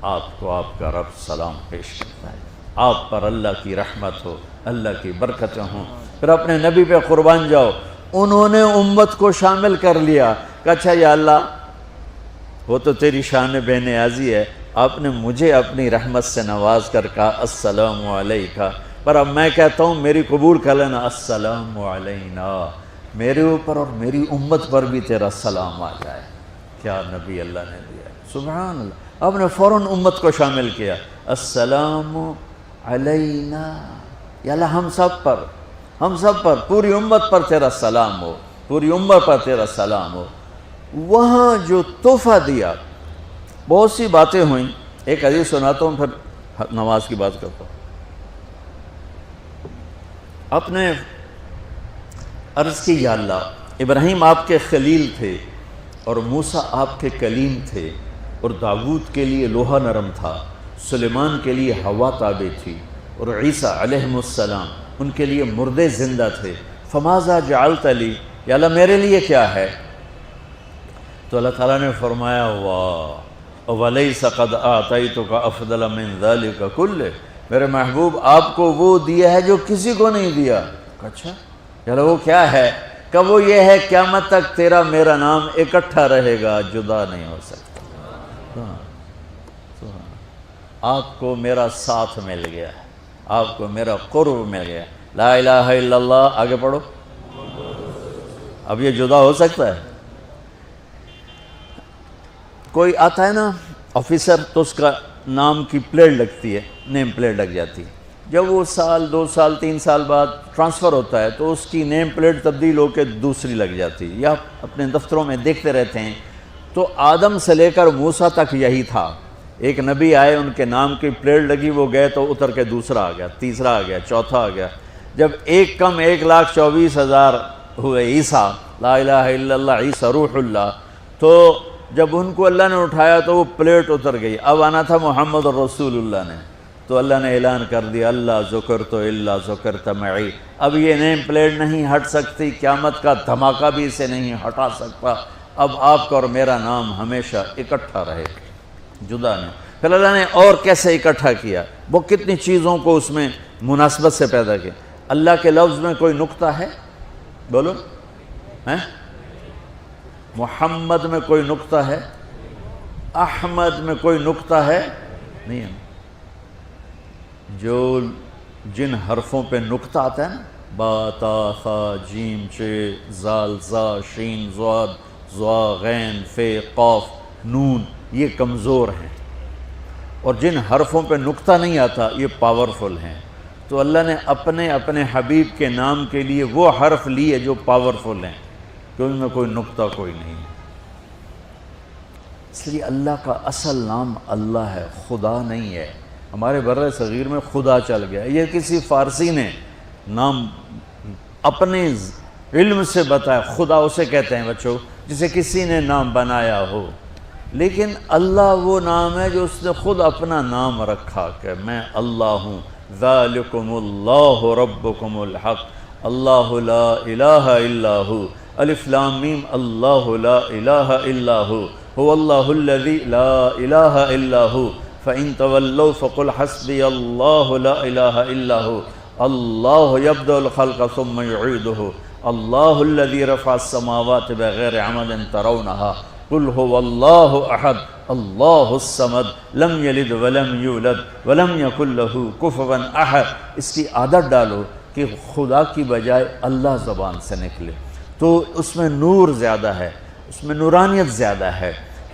آپ کو آپ کا رب سلام پیش کرتا ہے، آپ پر اللہ کی رحمت ہو، اللہ کی برکتیں ہوں۔ پھر اپنے نبی پہ قربان جاؤ، انہوں نے امت کو شامل کر لیا کہ اچھا یا اللہ وہ تو تیری شان بے نیازی ہے، آپ نے مجھے اپنی رحمت سے نواز کر کہا السلام علیکہ، پر اب میں کہتا ہوں میری قبول کر لینا السلام علینا، میرے اوپر اور میری امت پر بھی تیرا سلام آ جائے۔ کیا نبی اللہ نے دیا، سبحان اللہ۔ آپ نے فوراً امت کو شامل کیا، السلام علینا، یا اللہ ہم سب پر، پوری امت پر تیرا سلام ہو، پوری امت پر تیرا سلام ہو۔ وہاں جو تحفہ دیا، بہت سی باتیں ہوئیں، ایک حدیث سناتا ہوں پھر نماز کی بات کرتا ہوں۔ آپ نے عرض کی یا اللہ ابراہیم آپ کے خلیل تھے اور موسیٰ آپ کے کلیم تھے، اور داؤد کے لیے لوہا نرم تھا، سلیمان کے لیے ہوا تابع تھی، اور عیسیٰ علیہ السلام ان کے لیے مردے زندہ تھے، فماذا جعلت لی، یا اللہ میرے لیے کیا ہے؟ تو اللہ تعالیٰ نے فرمایا واہ ولیس قد آتیتک افضل من ذلک کلہ، میرے محبوب آپ کو وہ دیا ہے جو کسی کو نہیں دیا۔ اچھا یا اللہ وہ کیا ہے؟ کہ وہ یہ ہے قیامت تک تیرا میرا نام اکٹھا رہے گا، جدا نہیں ہو سکتا۔ آپ کو میرا ساتھ مل گیا، آپ کو میرا قرب مل گیا، لا الہ الا اللہ، آگے پڑھو۔ اب یہ جدا ہو سکتا ہے؟ کوئی آتا ہے نا آفیسر، تو اس کا نام کی پلیٹ لگتی ہے، نیم پلیٹ لگ جاتی ہے، جب وہ سال 2 سال 3 سال بعد ٹرانسفر ہوتا ہے تو اس کی نیم پلیٹ تبدیل ہو کے دوسری لگ جاتی ہے، یا اپنے دفتروں میں دیکھتے رہتے ہیں۔ تو آدم سے لے کر موسیٰ تک یہی تھا، ایک نبی آئے، ان کے نام کی پلیٹ لگی، وہ گئے تو اتر کے دوسرا آ گیا، تیسرا آ گیا، چوتھا آ گیا، جب ایک کم 1,24,000 ہوئے عیسیٰ، لا الہ الا اللہ عیسیٰ روح اللہ، تو جب ان کو اللہ نے اٹھایا تو وہ پلیٹ اتر گئی، اب آنا تھا محمد رسول اللہ نے، تو اللہ نے اعلان کر دیا اللہ ذکرت الا ذکرت معی، اب یہ نیم پلیٹ نہیں ہٹ سکتی، قیامت کا دھماکہ بھی اسے نہیں ہٹا سکتا، اب آپ کا اور میرا نام ہمیشہ اکٹھا رہے گا، جدا نہیں۔ پھر اللہ نے اور کیسے اکٹھا کیا، وہ کتنی چیزوں کو اس میں مناسبت سے پیدا کیا۔ اللہ کے لفظ میں کوئی نقطہ ہے؟ بولو ہیں؟ محمد میں کوئی نقطہ ہے؟ احمد میں کوئی نقطہ ہے؟ نہیں ہے۔ جو جن حرفوں پہ نقطہ آتا ہے نا، با تا ثا جیم چ زال زا شین ضاد ضا غین فے قاف نون، یہ کمزور ہیں، اور جن حرفوں پہ نقطہ نہیں آتا یہ پاورفل ہیں۔ تو اللہ نے اپنے حبیب کے نام کے لیے وہ حرف لیے جو پاورفل ہیں، کہ ان میں کوئی نقطہ کوئی نہیں ہے۔ اس لیے اللہ کا اصل نام اللہ ہے، خدا نہیں ہے۔ ہمارے بر صغیر میں خدا چل گیا، یہ کسی فارسی نے نام اپنے علم سے بتایا، خدا اسے کہتے ہیں بچوں جسے کسی نے نام بنایا ہو، لیکن اللہ وہ نام ہے جو اس نے خود اپنا نام رکھا کہ میں اللہ ہوں، ذالکم اللہ ربکم الحق اللہ لا الہ الا ہو، الف لام میم اللہ لا الہ الا ہو، هو اللہ الذی لا الہ الا ہو، فإن تولوا فقل حسبی اللہ لا الہ الا ہو، اللہ یبدأ الخلق ثم یعیدہ، اللہ الذی رفع السماوات بغیر عمد ترونها، قل هو اللہ احد اللہ الصمد لم یلد ولم یولد ولم یکن له کفوا احد۔ اس کی عادت ڈالو کہ خدا کی بجائے اللہ زبان سے نکلے، تو اس میں نور زیادہ ہے، اس میں نورانیت زیادہ ہے۔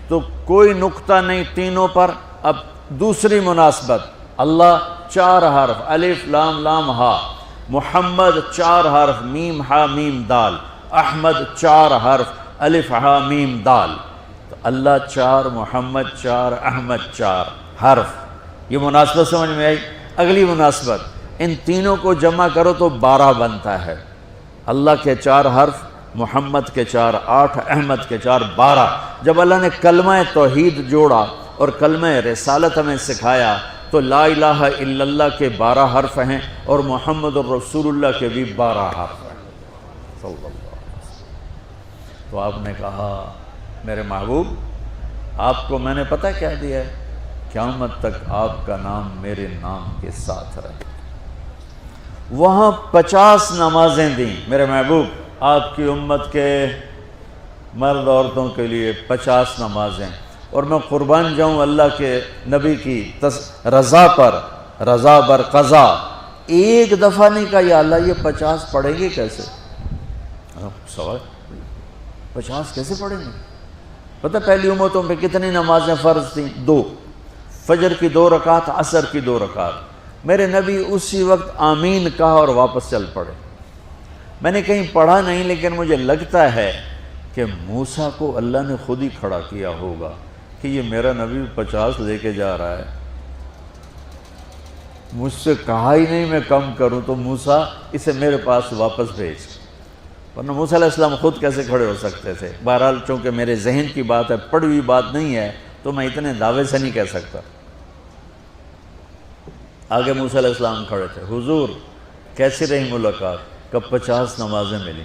تو کوئی نقطہ نہیں تینوں پر۔ اب دوسری مناسبت، اللہ 4 حرف الف لام لام ہا، محمد 4 حرف میم ہا میم دال، احمد 4 حرف الف ہا میم دال، تو اللہ 4 محمد 4 احمد 4 حرف۔ یہ مناسبت سمجھ میں آئی؟ اگلی مناسبت، ان تینوں کو جمع کرو تو 12 بنتا ہے۔ اللہ کے 4 حرف، محمد کے 4 8، احمد کے 4 12۔ جب اللہ نے کلمہ توحید جوڑا اور کلمہ رسالت ہمیں سکھایا تو لا الہ الا اللہ کے 12 حرف ہیں اور محمد الرسول اللہ کے بھی 12 حرف ہیں صلی اللہ علیہ وسلم۔ تو آپ نے کہا میرے محبوب آپ کو میں نے پتہ کیا دیا ہے؟ قیامت تک آپ کا نام میرے نام کے ساتھ رہے۔ وہاں 50 نمازیں دیں میرے محبوب، آپ کی امت کے مرد عورتوں کے لیے 50 نمازیں، اور میں قربان جاؤں اللہ کے نبی کی رضا پر، رضا بر قضا، ایک دفعہ نہیں کہا یا اللہ یہ 50 پڑھیں گے کیسے؟ سوال 50 کیسے پڑھیں گے؟ پتہ پہلی امتوں پہ کتنی نمازیں فرض تھیں؟ 2، فجر کی 2 رکعت، عصر کی 2 رکعت۔ میرے نبی اسی وقت آمین کہا اور واپس چل پڑے۔ میں نے کہیں پڑھا نہیں، لیکن مجھے لگتا ہے کہ موسیٰ کو اللہ نے خود ہی کھڑا کیا ہوگا کہ یہ میرا نبی 50 لے کے جا رہا ہے، مجھ سے کہا ہی نہیں میں کم کروں، تو موسیٰ اسے میرے پاس واپس بھیج۔ ورنہ موسیٰ علیہ السلام خود کیسے کھڑے ہو سکتے تھے؟ بہرحال چونکہ میرے ذہن کی بات ہے، پڑھی ہوئی بات نہیں ہے، تو میں اتنے دعوے سے نہیں کہہ سکتا۔ آگے موسیٰ علیہ السلام کھڑے تھے، حضور کیسی رہی ملاقات؟ کب 50 نمازیں ملی؟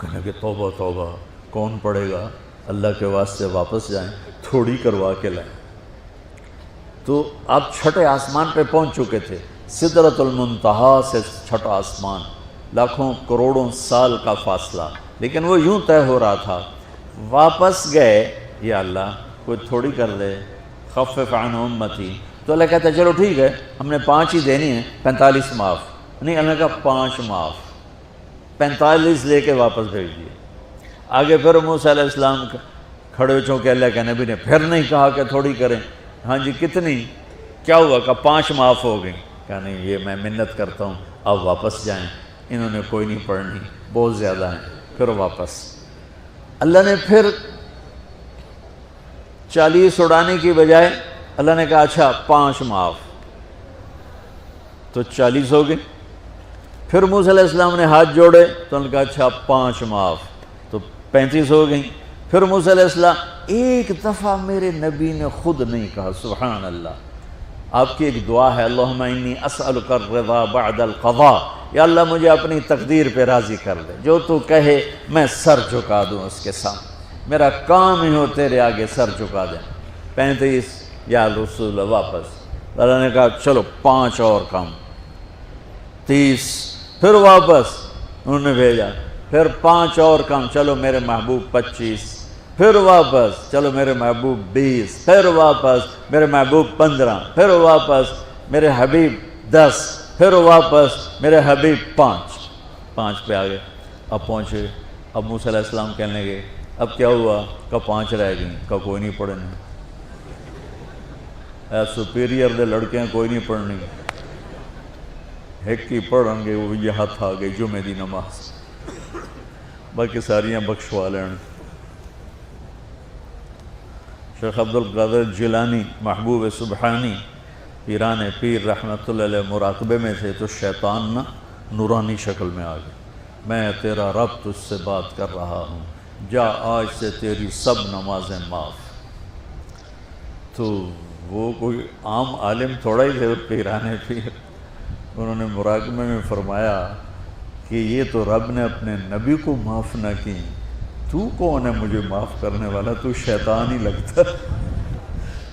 کہنے کہ توبہ توبہ، کون پڑھے گا؟ اللہ کے واسطے واپس جائیں، تھوڑی کروا کے لائیں۔ تو آپ چھٹے آسمان پہ پہنچ چکے تھے، سدرۃ المنتہا سے چھٹا آسمان، لاکھوں کروڑوں سال کا فاصلہ، لیکن وہ یوں طے ہو رہا تھا۔ واپس گئے، یا اللہ کوئی تھوڑی کر دے، خفف عن امتی، تو اللہ کہتا ہے چلو ٹھیک ہے، ہم نے 5 ہی دینی ہیں، 45 معاف نہیں۔ اللہ نے کہا 5 معاف، 45 لے کے واپس بھیج دیے۔ آگے پھر موسیٰ علیہ السلام کھڑے ہو، چونکہ اللہ کے نبی نے پھر نہیں کہا کہ تھوڑی کریں۔ ہاں جی کتنی؟ کیا ہوا؟ کہا 5 معاف ہو گئی۔ کہا نہیں، یہ میں منت کرتا ہوں، آپ واپس جائیں، انہوں نے کوئی نہیں پڑھنی، بہت زیادہ ہیں۔ پھر واپس اللہ نے پھر 40 اڑانے کی بجائے اللہ نے کہا اچھا 5 معاف، تو 40 ہو گئے۔ پھر موسیٰ علیہ السلام نے ہاتھ جوڑے تو انہوں نے کہا اچھا 5 معاف، تو 35 ہو گئیں۔ پھر موسیٰ علیہ السلام، ایک دفعہ میرے نبی نے خود نہیں کہا، سبحان اللہ۔ آپ کی ایک دعا ہے، اللہم انی اسألک الرضا بعد القضاء، یا اللہ مجھے اپنی تقدیر پہ راضی کر دے، جو تو کہے میں سر جھکا دوں اس کے سامنے، میرا کام ہی ہو تیرے آگے سر جھکا دیں۔ 35 یا رسول واپس۔ اللہ نے کہا چلو 5 اور کم، 30۔ پھر واپس انہوں نے بھیجا، پھر 5 اور کم، چلو میرے محبوب 25۔ پھر واپس، چلو میرے محبوب 20۔ پھر واپس میرے محبوب 15۔ پھر واپس میرے حبیب 10۔ پھر واپس میرے حبیب 5 پہ آ گئے. اب پہنچے, اب موسیٰ علیہ السلام کہنے لگے اب کیا ہوا؟ کہ 5 رہ گئیں. کہ کوئی نہیں پڑھنے, اے سپیریئر دے لڑکیاں کوئی نہیں پڑھنی, ایک ہی پڑھیں گے وہ یہ ہاتھ آ گئی جمعے دی نماز, باقی ساریاں بخشوا لین. شیخ عبد القادر جیلانی محبوب سبحانی پیران پیر رحمۃ اللہ علیہ مراقبے میں تھے تو شیطان نا نورانی شکل میں آ گئے. میں تیرا رب تجھ سے بات کر رہا ہوں, جا آج سے تیری سب نمازیں معاف. تو وہ کوئی عام عالم تھوڑا ہی تھے پیران پیر, انہوں نے مراقبے میں فرمایا کہ یہ تو رب نے اپنے نبی کو معاف نہ کی, تو کون ہے مجھے معاف کرنے والا؟ تو شیطان ہی لگتا.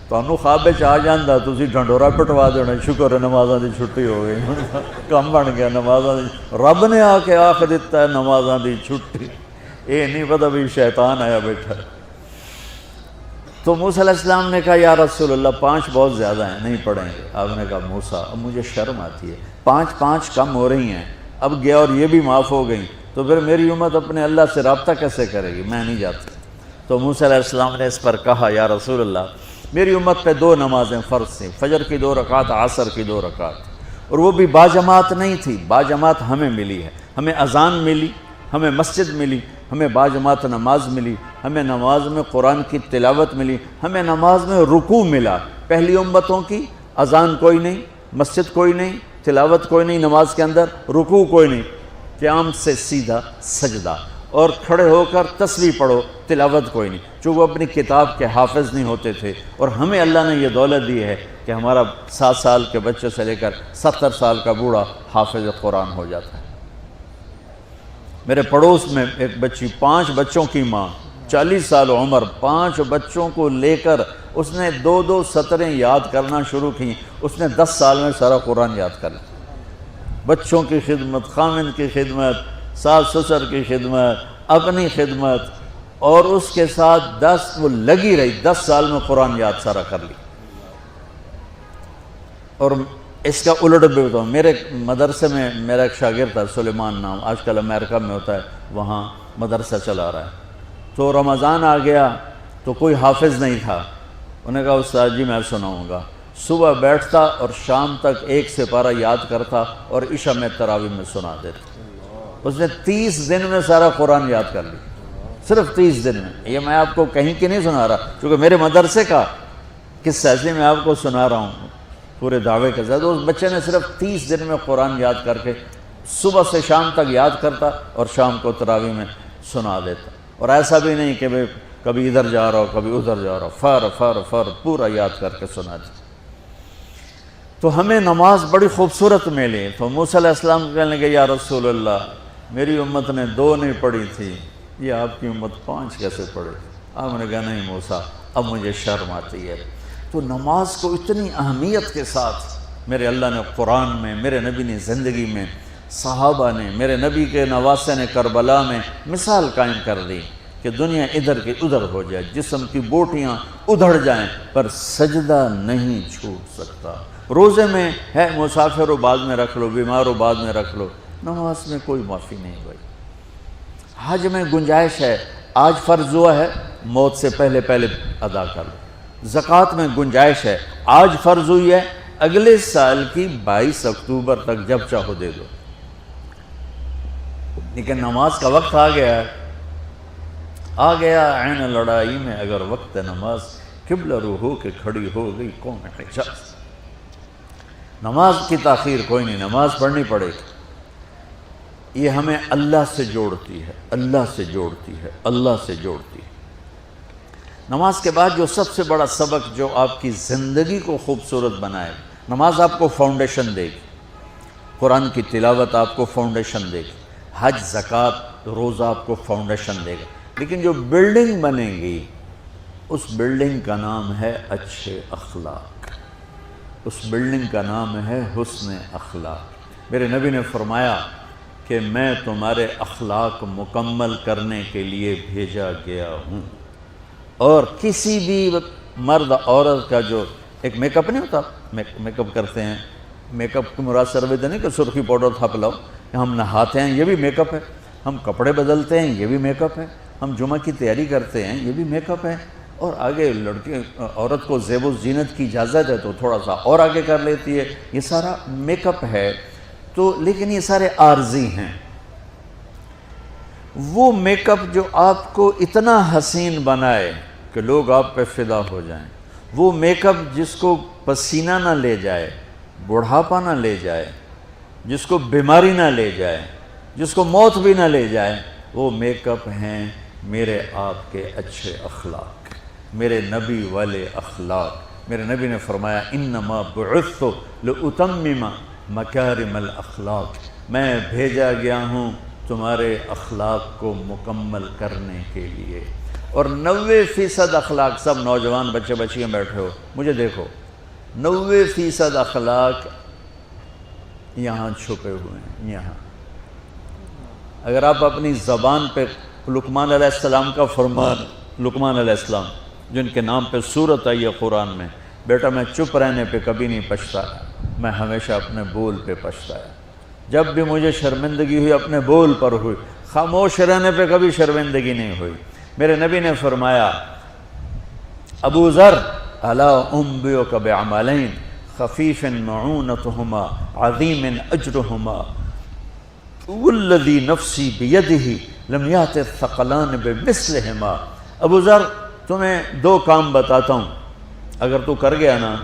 تانوں خواب وچ آ جاندا تسی ڈھنڈورا پٹوا دینا, شکر ہے نمازاں دی چھٹی ہو گئی, کم بن گیا نمازاں دی. رب نے آ کے آکھ دیتا ہے نمازاں دی چھٹی, یہ نہیں پتہ بھی شیطان آیا بیٹھا. تو موسیٰ علیہ السلام نے کہا یا رسول اللہ 5 بہت زیادہ ہیں, نہیں پڑھیں گے. آپ نے کہا موسیٰ اب مجھے شرم آتی ہے, 5 کم ہو رہی ہیں, اب گیا اور یہ بھی معاف ہو گئیں, تو پھر میری امت اپنے اللہ سے رابطہ کیسے کرے گی؟ میں نہیں جاتا. تو موسیٰ علیہ السلام نے اس پر کہا یا رسول اللہ میری امت پہ 2 نمازیں فرض تھیں, فجر کی 2 رکعت, عصر کی 2 رکعت, اور وہ بھی باجماعت نہیں تھی. باجماعت ہمیں ملی ہے, ہمیں اذان ملی, ہمیں مسجد ملی, ہمیں باجماعت نماز ملی, ہمیں نماز میں قرآن کی تلاوت ملی, ہمیں نماز میں رکوع ملا. پہلی امتوں کی اذان کوئی نہیں, مسجد کوئی نہیں, تلاوت کوئی نہیں, نماز کے اندر رکوع کوئی نہیں, قیام سے سیدھا سجدہ, اور کھڑے ہو کر تسبیح پڑھو, تلاوت کوئی نہیں. چونکہ وہ اپنی کتاب کے حافظ نہیں ہوتے تھے, اور ہمیں اللہ نے یہ دولت دی ہے کہ ہمارا 7 سال کے بچے سے لے کر 70 سال کا بوڑھا حافظ قرآن ہو جاتا ہے. میرے پڑوس میں ایک بچی, 5 بچوں کی ماں, 40 سال عمر, 5 بچوں کو لے کر اس نے 2 سطریں یاد کرنا شروع کی. اس نے 10 سال میں سارا قرآن یاد کر لیا. بچوں کی خدمت, خامند کی خدمت, ساس سسر کی خدمت, اپنی خدمت, اور اس کے ساتھ وہ لگی رہی. 10 سال میں قرآن یاد سارا کر لی. اور اس کا الٹ بھی بتاؤں, میرے مدرسے میں میرا ایک شاگرد تھا سلیمان نام, آج کل امریکہ میں ہوتا ہے, وہاں مدرسہ چلا رہا ہے. تو رمضان آ گیا تو کوئی حافظ نہیں تھا. انہوں نے کہا استاد جی میں سناؤں گا. صبح بیٹھتا اور شام تک 1 سپارہ یاد کرتا اور عشاء میں تراویح میں سنا دیتا. اس نے 30 دن میں سارا قرآن یاد کر لی, صرف 30 دن میں. یہ میں آپ کو کہیں کی نہیں سنا رہا, کیونکہ میرے مدرسے کا قصہ ایسے میں آپ کو سنا رہا ہوں پورے دعوے کے ساتھ. اس بچے نے صرف 30 دن میں قرآن یاد کر کے صبح سے شام تک یاد کرتا اور شام کو تراویح میں سنا دیتا. اور ایسا بھی نہیں کہ کبھی ادھر جا رہا ہو کبھی ادھر جا رہا ہو, فر پورا یاد کر کے سنا دیتا. تو ہمیں نماز بڑی خوبصورت ملی. تو موسیٰ علیہ السلام کہنے لگے یا رسول اللہ میری امت نے 2 نہیں پڑھی تھی, یہ آپ کی امت 5 کیسے پڑھے؟ آپ نے کہا نہیں موسیٰ اب مجھے شرم آتی ہے. تو نماز کو اتنی اہمیت کے ساتھ میرے اللہ نے قرآن میں, میرے نبی نے زندگی میں, صحابہ نے, میرے نبی کے نواسے نے کربلا میں مثال قائم کر دی کہ دنیا ادھر کی ادھر ہو جائے, جسم کی بوٹیاں ادھڑ جائیں پر سجدہ نہیں چھوٹ سکتا. روزے میں ہے مسافر ہو بعد میں رکھ لو, بیمار ہو بعد میں رکھ لو, نماز میں کوئی معافی نہیں بھائی. حج میں گنجائش ہے, آج فرض ہوا ہے موت سے پہلے ادا کر لو. زکوٰۃ میں گنجائش ہے, آج فرض ہوئی ہے اگلے سال کی 22 اکتوبر تک جب چاہو دے دو. لیکن نماز کا وقت آ گیا عین لڑائی میں اگر وقت نماز, قبلہ رو ہو کے کھڑی ہو گئی کون حجاز. نماز کی تاخیر کوئی نہیں, نماز پڑھنی پڑے گی. یہ ہمیں اللہ سے جوڑتی ہے, اللہ سے جوڑتی ہے, اللہ سے جوڑتی ہے. نماز کے بعد جو سب سے بڑا سبق جو آپ کی زندگی کو خوبصورت بنائے, نماز آپ کو فاؤنڈیشن دے گی, قرآن کی تلاوت آپ کو فاؤنڈیشن دے گی, حج زکوٰۃ روزہ آپ کو فاؤنڈیشن دے گا. لیکن جو بلڈنگ بنے گی اس بلڈنگ کا نام ہے اچھے اخلاق, اس بلڈنگ کا نام ہے حسن اخلاق. میرے نبی نے فرمایا کہ میں تمہارے اخلاق مکمل کرنے کے لیے بھیجا گیا ہوں. اور کسی بھی مرد عورت کا جو ایک میک اپ نہیں ہوتا, میک اپ کرتے ہیں میک اپ کی مراد سروے نہیں کہ سرخی پاؤڈر تھاپ لاؤ، ہم نہاتے ہیں یہ بھی میک اپ ہے، ہم کپڑے بدلتے ہیں یہ بھی میک اپ ہے، ہم جمعہ کی تیاری کرتے ہیں یہ بھی میک اپ ہے، اور آگے عورت کو زیب و زینت کی اجازت ہے تو تھوڑا سا اور آگے کر لیتی ہے، یہ سارا میک اپ ہے۔ تو لیکن یہ سارے عارضی ہیں۔ وہ میک اپ جو آپ کو اتنا حسین بنائے کہ لوگ آپ پہ فدا ہو جائیں، وہ میک اپ جس کو پسینہ نہ لے جائے، بڑھاپا نہ لے جائے، جس کو بیماری نہ لے جائے، جس کو موت بھی نہ لے جائے، وہ میک اپ ہیں میرے آپ کے اچھے اخلاق، میرے نبی والے اخلاق۔ میرے نبی نے فرمایا انما بعثت لأتمم مکارم الاخلاق، میں بھیجا گیا ہوں تمہارے اخلاق کو مکمل کرنے کے لیے۔ اور 90% اخلاق، سب نوجوان بچے بچیاں بیٹھے ہو مجھے دیکھو، 90% اخلاق یہاں چھپے ہوئے ہیں۔ یہاں اگر آپ اپنی زبان پہ لقمان علیہ السلام کا فرمان، لقمان علیہ السلام جن کے نام پہ سورت آئی ہے قرآن میں، بیٹا میں چپ رہنے پہ کبھی نہیں پچھتایا، میں ہمیشہ اپنے بول پہ پچھتایا۔ جب بھی مجھے شرمندگی ہوئی اپنے بول پر ہوئی، خاموش رہنے پہ کبھی شرمندگی نہیں ہوئی۔ میرے نبی نے فرمایا ابو ذر الا انبئک بعملین خفیف معونتہما عظیم اجرہما والذی نفسی بیدہ لم یأت الثقلان بمثلہما۔ ابو ذر تمہیں 2 کام بتاتا ہوں، اگر تو کر گیا نا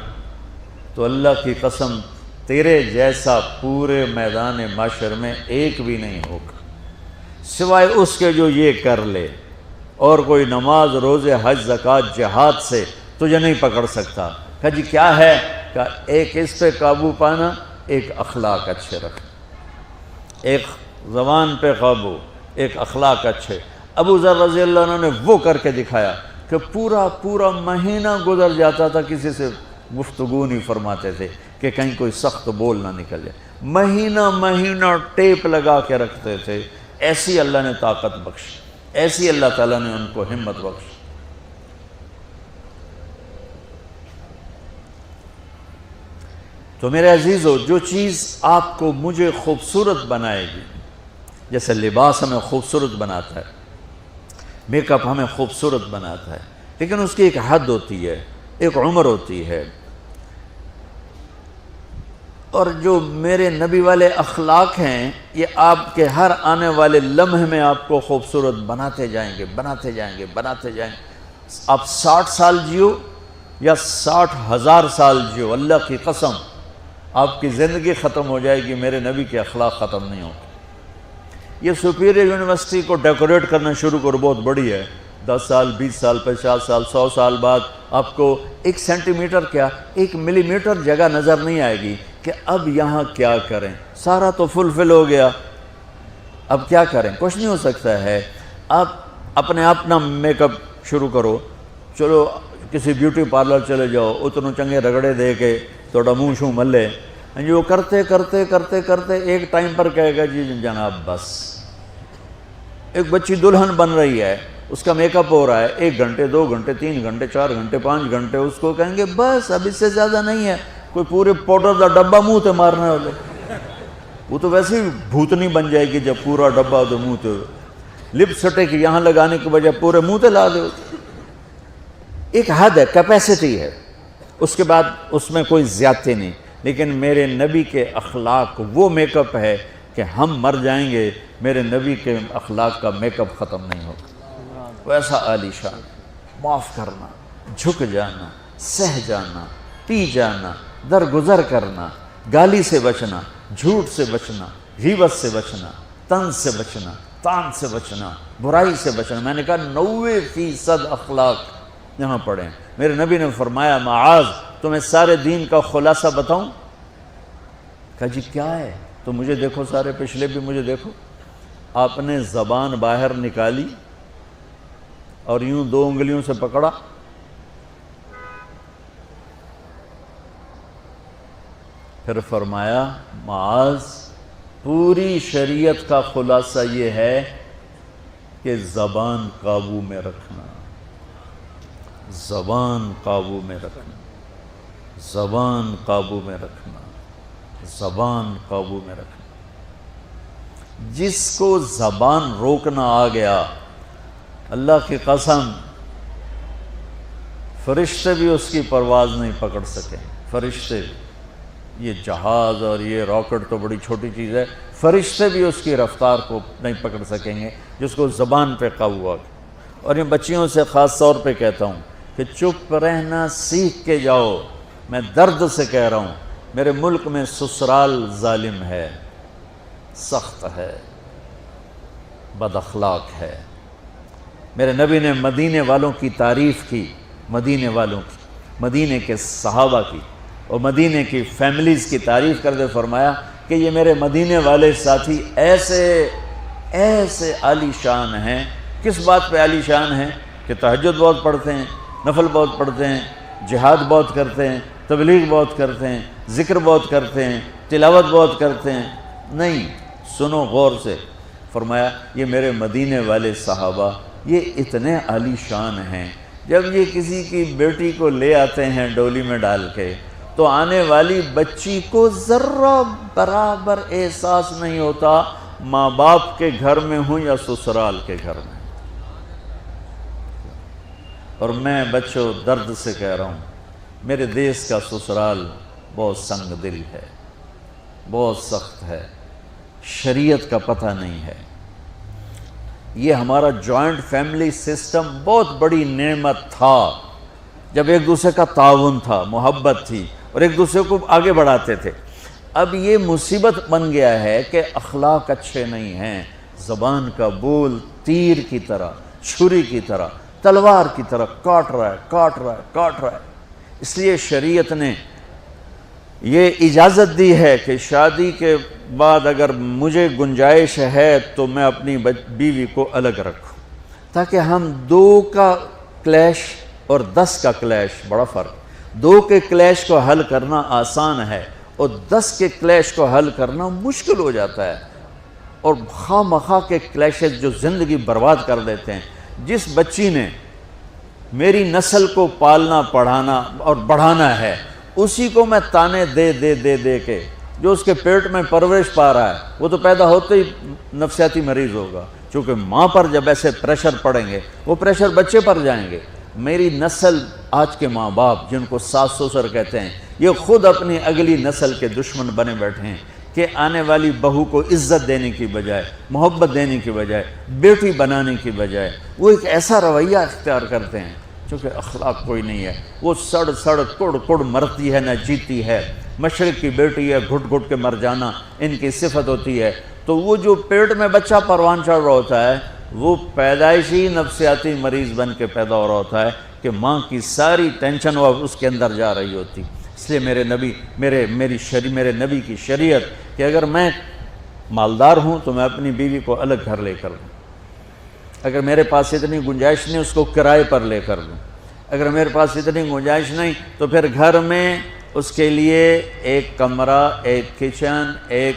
تو اللہ کی قسم تیرے جیسا پورے میدان معاشر میں ایک بھی نہیں ہوگا سوائے اس کے جو یہ کر لے، اور کوئی نماز روزے حج زکوٰۃ جہاد سے تجھے نہیں پکڑ سکتا۔ کہا جی کیا ہے؟ کہا ایک اس پہ قابو پانا، ایک اخلاق اچھے رکھنا، ایک زبان پہ قابو، ایک اخلاق اچھے۔ ابو ذر رضی اللہ عنہ نے وہ کر کے دکھایا کہ پورا مہینہ گزر جاتا تھا، کسی سے گفتگو نہیں فرماتے تھے کہ کہیں کوئی سخت بول نہ نکل جائے، مہینہ ٹیپ لگا کے رکھتے تھے۔ ایسی اللہ نے طاقت بخشی، ایسی اللہ تعالیٰ نے ان کو ہمت بخشی۔ تو میرے عزیزو، جو چیز آپ کو مجھے خوبصورت بنائے گی، جیسے لباس ہمیں خوبصورت بناتا ہے، میک اپ ہمیں خوبصورت بناتا ہے، لیکن اس کی ایک حد ہوتی ہے، ایک عمر ہوتی ہے۔ اور جو میرے نبی والے اخلاق ہیں، یہ آپ کے ہر آنے والے لمحے میں آپ کو خوبصورت بناتے جائیں گے، بناتے جائیں گے، بناتے جائیں گے۔ آپ 60 سال جیو یا 60,000 سال جیو، اللہ کی قسم آپ کی زندگی ختم ہو جائے گی، میرے نبی کے اخلاق ختم نہیں ہوگی۔ یہ سپیریئر یونیورسٹی کو ڈیکوریٹ کرنا شروع کرو، بہت بڑی ہے، 10 سال 20 سال 50 سال 100 سال بعد آپ کو 1 سینٹی میٹر کیا 1 ملی میٹر جگہ نظر نہیں آئے گی کہ اب یہاں کیا کریں، سارا تو فل ہو گیا، اب کیا کریں، کچھ نہیں ہو سکتا ہے۔ آپ اپنے آپ نہ میک اپ شروع کرو، چلو کسی بیوٹی پارلر چلے جاؤ، اتنوں چنگے رگڑے دے کے تھوڑا منہ شوں ملے، جو کرتے کرتے کرتے کرتے ایک ٹائم پر کہے گا جی جناب بس۔ ایک بچی دلہن بن رہی ہے، اس کا میک اپ ہو رہا ہے، 1 گھنٹے 2 گھنٹے 3 گھنٹے 4 گھنٹے 5 گھنٹے، اس کو کہیں گے بس اب اس سے زیادہ نہیں ہے، کوئی پورے پاؤڈر کا ڈبہ منہ تے مارنا ہو لے، وہ تو ویسے ہی بھوتنی بن جائے گی جب پورا ڈبہ تو منہ تے، لپسٹک یہاں لگانے کے بجائے پورے منہ تے لا دو۔ ایک حد ہے، کیپیسٹی ہے، اس کے بعد اس میں کوئی زیادتی نہیں۔ لیکن میرے نبی کے اخلاق وہ میک اپ ہے کہ ہم مر جائیں گے، میرے نبی کے اخلاق کا میک اپ ختم نہیں ہوگا۔ ویسا عالی شان، معاف کرنا، جھک جانا، سہ جانا، پی جانا، درگزر کرنا، گالی سے بچنا، جھوٹ سے بچنا، غیبت سے بچنا، طنز سے بچنا، طعن سے بچنا، برائی سے بچنا۔ میں نے کہا 90% اخلاق یہاں پڑھیں۔ میرے نبی نے فرمایا معاذ تمہیں سارے دین کا خلاصہ بتاؤں؟ کہا جی کیا ہے؟ تو مجھے دیکھو، سارے پچھلے بھی مجھے دیکھو۔ آپ نے زبان باہر نکالی اور یوں 2 انگلیوں سے پکڑا، پھر فرمایا معاذ پوری شریعت کا خلاصہ یہ ہے کہ زبان قابو میں رکھنا، زبان قابو میں رکھنا، زبان قابو میں رکھنا۔ زبان قابو میں رکھنا. جس کو زبان روکنا آ گیا، اللہ کی قسم فرشتے بھی اس کی پرواز نہیں پکڑ سکیں. فرشتے بھی، یہ جہاز اور یہ راکٹ تو بڑی چھوٹی چیز ہے، فرشتے بھی اس کی رفتار کو نہیں پکڑ سکیں گے جس کو زبان پہ قابو آ گیا. اور ان بچیوں سے خاص طور پہ کہتا ہوں کہ چپ رہنا سیکھ کے جاؤ. میں درد سے کہہ رہا ہوں، میرے ملک میں سسرال ظالم ہے، سخت ہے، بد اخلاق ہے. میرے نبی نے مدینے والوں کی تعریف کی، مدینے والوں کی، مدینے کے صحابہ کی اور مدینے کی فیملیز کی تعریف کرتے فرمایا کہ یہ میرے مدینے والے ساتھی ایسے ایسے عالی شان ہیں. کس بات پہ عالی شان ہیں؟ کہ تہجد بہت پڑھتے ہیں، نفل بہت پڑھتے ہیں، جہاد بہت کرتے ہیں، تبلیغ بہت کرتے ہیں، ذکر بہت کرتے ہیں، تلاوت بہت کرتے ہیں. نہیں، سنو غور سے. فرمایا یہ میرے مدینے والے صحابہ یہ اتنے عالی شان ہیں، جب یہ کسی کی بیٹی کو لے آتے ہیں ڈولی میں ڈال کے تو آنے والی بچی کو ذرہ برابر احساس نہیں ہوتا ماں باپ کے گھر میں ہوں یا سسرال کے گھر میں. اور میں بچوں درد سے کہہ رہا ہوں، میرے دیس کا سسرال بہت سنگ دل ہے، بہت سخت ہے، شریعت کا پتہ نہیں ہے. یہ ہمارا جوائنٹ فیملی سسٹم بہت بڑی نعمت تھا، جب ایک دوسرے کا تعاون تھا، محبت تھی اور ایک دوسرے کو آگے بڑھاتے تھے. اب یہ مصیبت بن گیا ہے کہ اخلاق اچھے نہیں ہیں، زبان کا بول تیر کی طرح، چھری کی طرح، تلوار کی طرح کاٹ رہا ہے. اس لیے شریعت نے یہ اجازت دی ہے کہ شادی کے بعد اگر مجھے گنجائش ہے تو میں اپنی بیوی کو الگ رکھوں، تاکہ ہم 2 کا کلیش اور 10 کا کلیش، بڑا فرق. 2 کے کلیش کو حل کرنا آسان ہے اور 10 کے کلیش کو حل کرنا مشکل ہو جاتا ہے. اور خواہ مخواہ کے کلیشز جو زندگی برباد کر دیتے ہیں. جس بچی نے میری نسل کو پالنا پڑھانا اور بڑھانا ہے، اسی کو میں تانے دے کے، جو اس کے پیٹ میں پرورش پا رہا ہے وہ تو پیدا ہوتے ہی نفسیاتی مریض ہوگا. چونکہ ماں پر جب ایسے پریشر پڑیں گے وہ پریشر بچے پر جائیں گے. میری نسل، آج کے ماں باپ جن کو ساس سسر کہتے ہیں، یہ خود اپنی اگلی نسل کے دشمن بنے بیٹھے ہیں کہ آنے والی بہو کو عزت دینے کی بجائے، محبت دینے کی بجائے، بیٹی بنانے کی بجائے وہ ایک ایسا رویہ اختیار کرتے ہیں چونکہ اخلاق کوئی نہیں ہے. وہ سڑ کڑ مرتی ہے نہ جیتی ہے. مشرق کی بیٹی ہے، گھٹ گھٹ کے مر جانا ان کی صفت ہوتی ہے. تو وہ جو پیٹ میں بچہ پروان چڑھ رہا ہوتا ہے وہ پیدائشی نفسیاتی مریض بن کے پیدا ہو رہا ہوتا ہے کہ ماں کی ساری ٹینشن وہ اس کے اندر جا رہی ہوتی. اس لیے میرے نبی کی شریعت کہ اگر میں مالدار ہوں تو میں اپنی بیوی کو الگ گھر لے کر دوں. اگر میرے پاس اتنی گنجائش نہیں اس کو کرائے پر لے کر دوں. اگر میرے پاس اتنی گنجائش نہیں تو پھر گھر میں اس کے لیے ایک کمرہ، ایک کچن، ایک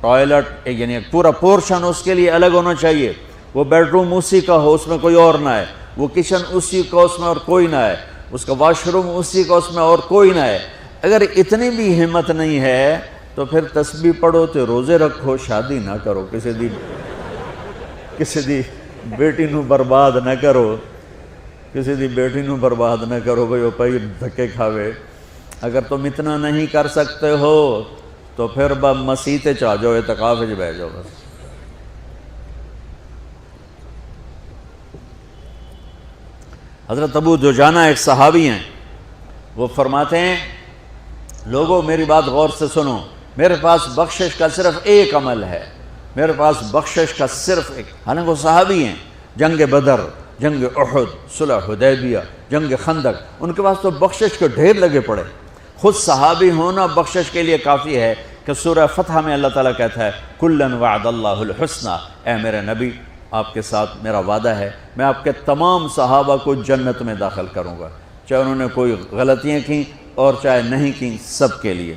ٹوائلٹ، یعنی ایک پورا پورشن اس کے لیے الگ ہونا چاہیے. وہ بیڈ روم اسی کا ہو، اس میں کوئی اور نہ ہے. وہ کچن اسی کا، اس میں اور کوئی نہ ہے. اس کا واش روم اسی کا، اس میں اور کوئی نہ ہے. اگر اتنی بھی ہمت نہیں ہے تو پھر تسبیح پڑھو تو روزے رکھو، شادی نہ کرو. کسی دی بیٹی نو برباد نہ کرو، کسی دی بیٹی نو برباد نہ کرو بھئی وہ پئی دھکے کھاوے. اگر تم اتنا نہیں کر سکتے ہو تو پھر مسیح تے چاہ جاؤ، اعتکاف وچ بیٹھ جاؤ. بس حضرت ابو دجانہ ایک صحابی ہیں، وہ فرماتے ہیں لوگوں میری بات غور سے سنو، میرے پاس بخشش کا صرف ایک عمل ہے. میرے پاس بخشش کا صرف ایک، حالانکہ وہ صحابی ہیں. جنگ بدر، جنگ احد، صلح حدیبیہ، جنگ خندق، ان کے پاس تو بخشش کے ڈھیر لگے پڑے. خود صحابی ہونا بخشش کے لیے کافی ہے کہ سورہ فتح میں اللہ تعالیٰ کہتا ہے کُلًا وعد اللہ الحسنى، اے میرے نبی آپ کے ساتھ میرا وعدہ ہے میں آپ کے تمام صحابہ کو جنت میں داخل کروں گا، چاہے انہوں نے کوئی غلطیاں کیں اور چاہے نہیں کیں، سب کے لیے.